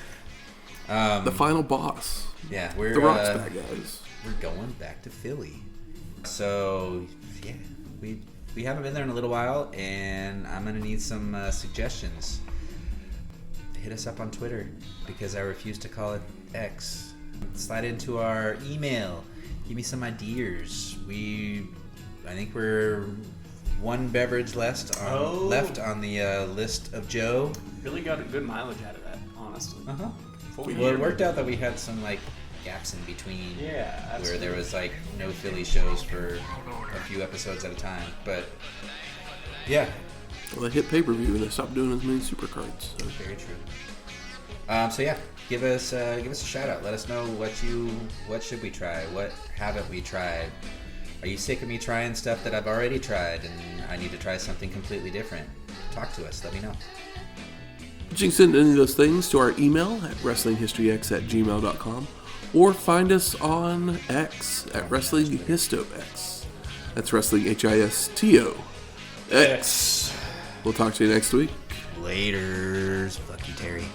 The final boss. Yeah, we're The Rock's bad guys. we're going back to Philly. So yeah, we haven't been there in a little while, and I'm gonna need some suggestions. Hit us up on Twitter because I refuse to call it X. Slide into our email. Give me some ideas. I think we're one beverage left on the list of Joe. Really got a good mileage out of that, honestly. Well, it worked out that we had some gaps in between. Yeah, where absolutely. there was no Philly shows for a few episodes at a time. But yeah, Well, they hit pay-per-view and they stopped doing as many supercards. So. very true. So yeah, give us a shout out. Let us know what should we try? What haven't we tried? Are you sick of me trying stuff that I've already tried and I need to try something completely different? Talk to us. Let me know. You can send any of those things to our email at WrestlingHistoryX@gmail.com or find us on X at WrestlingHistoX. That's Wrestling HISTO X. We'll talk to you next week. Laters. Fuck you, Terry.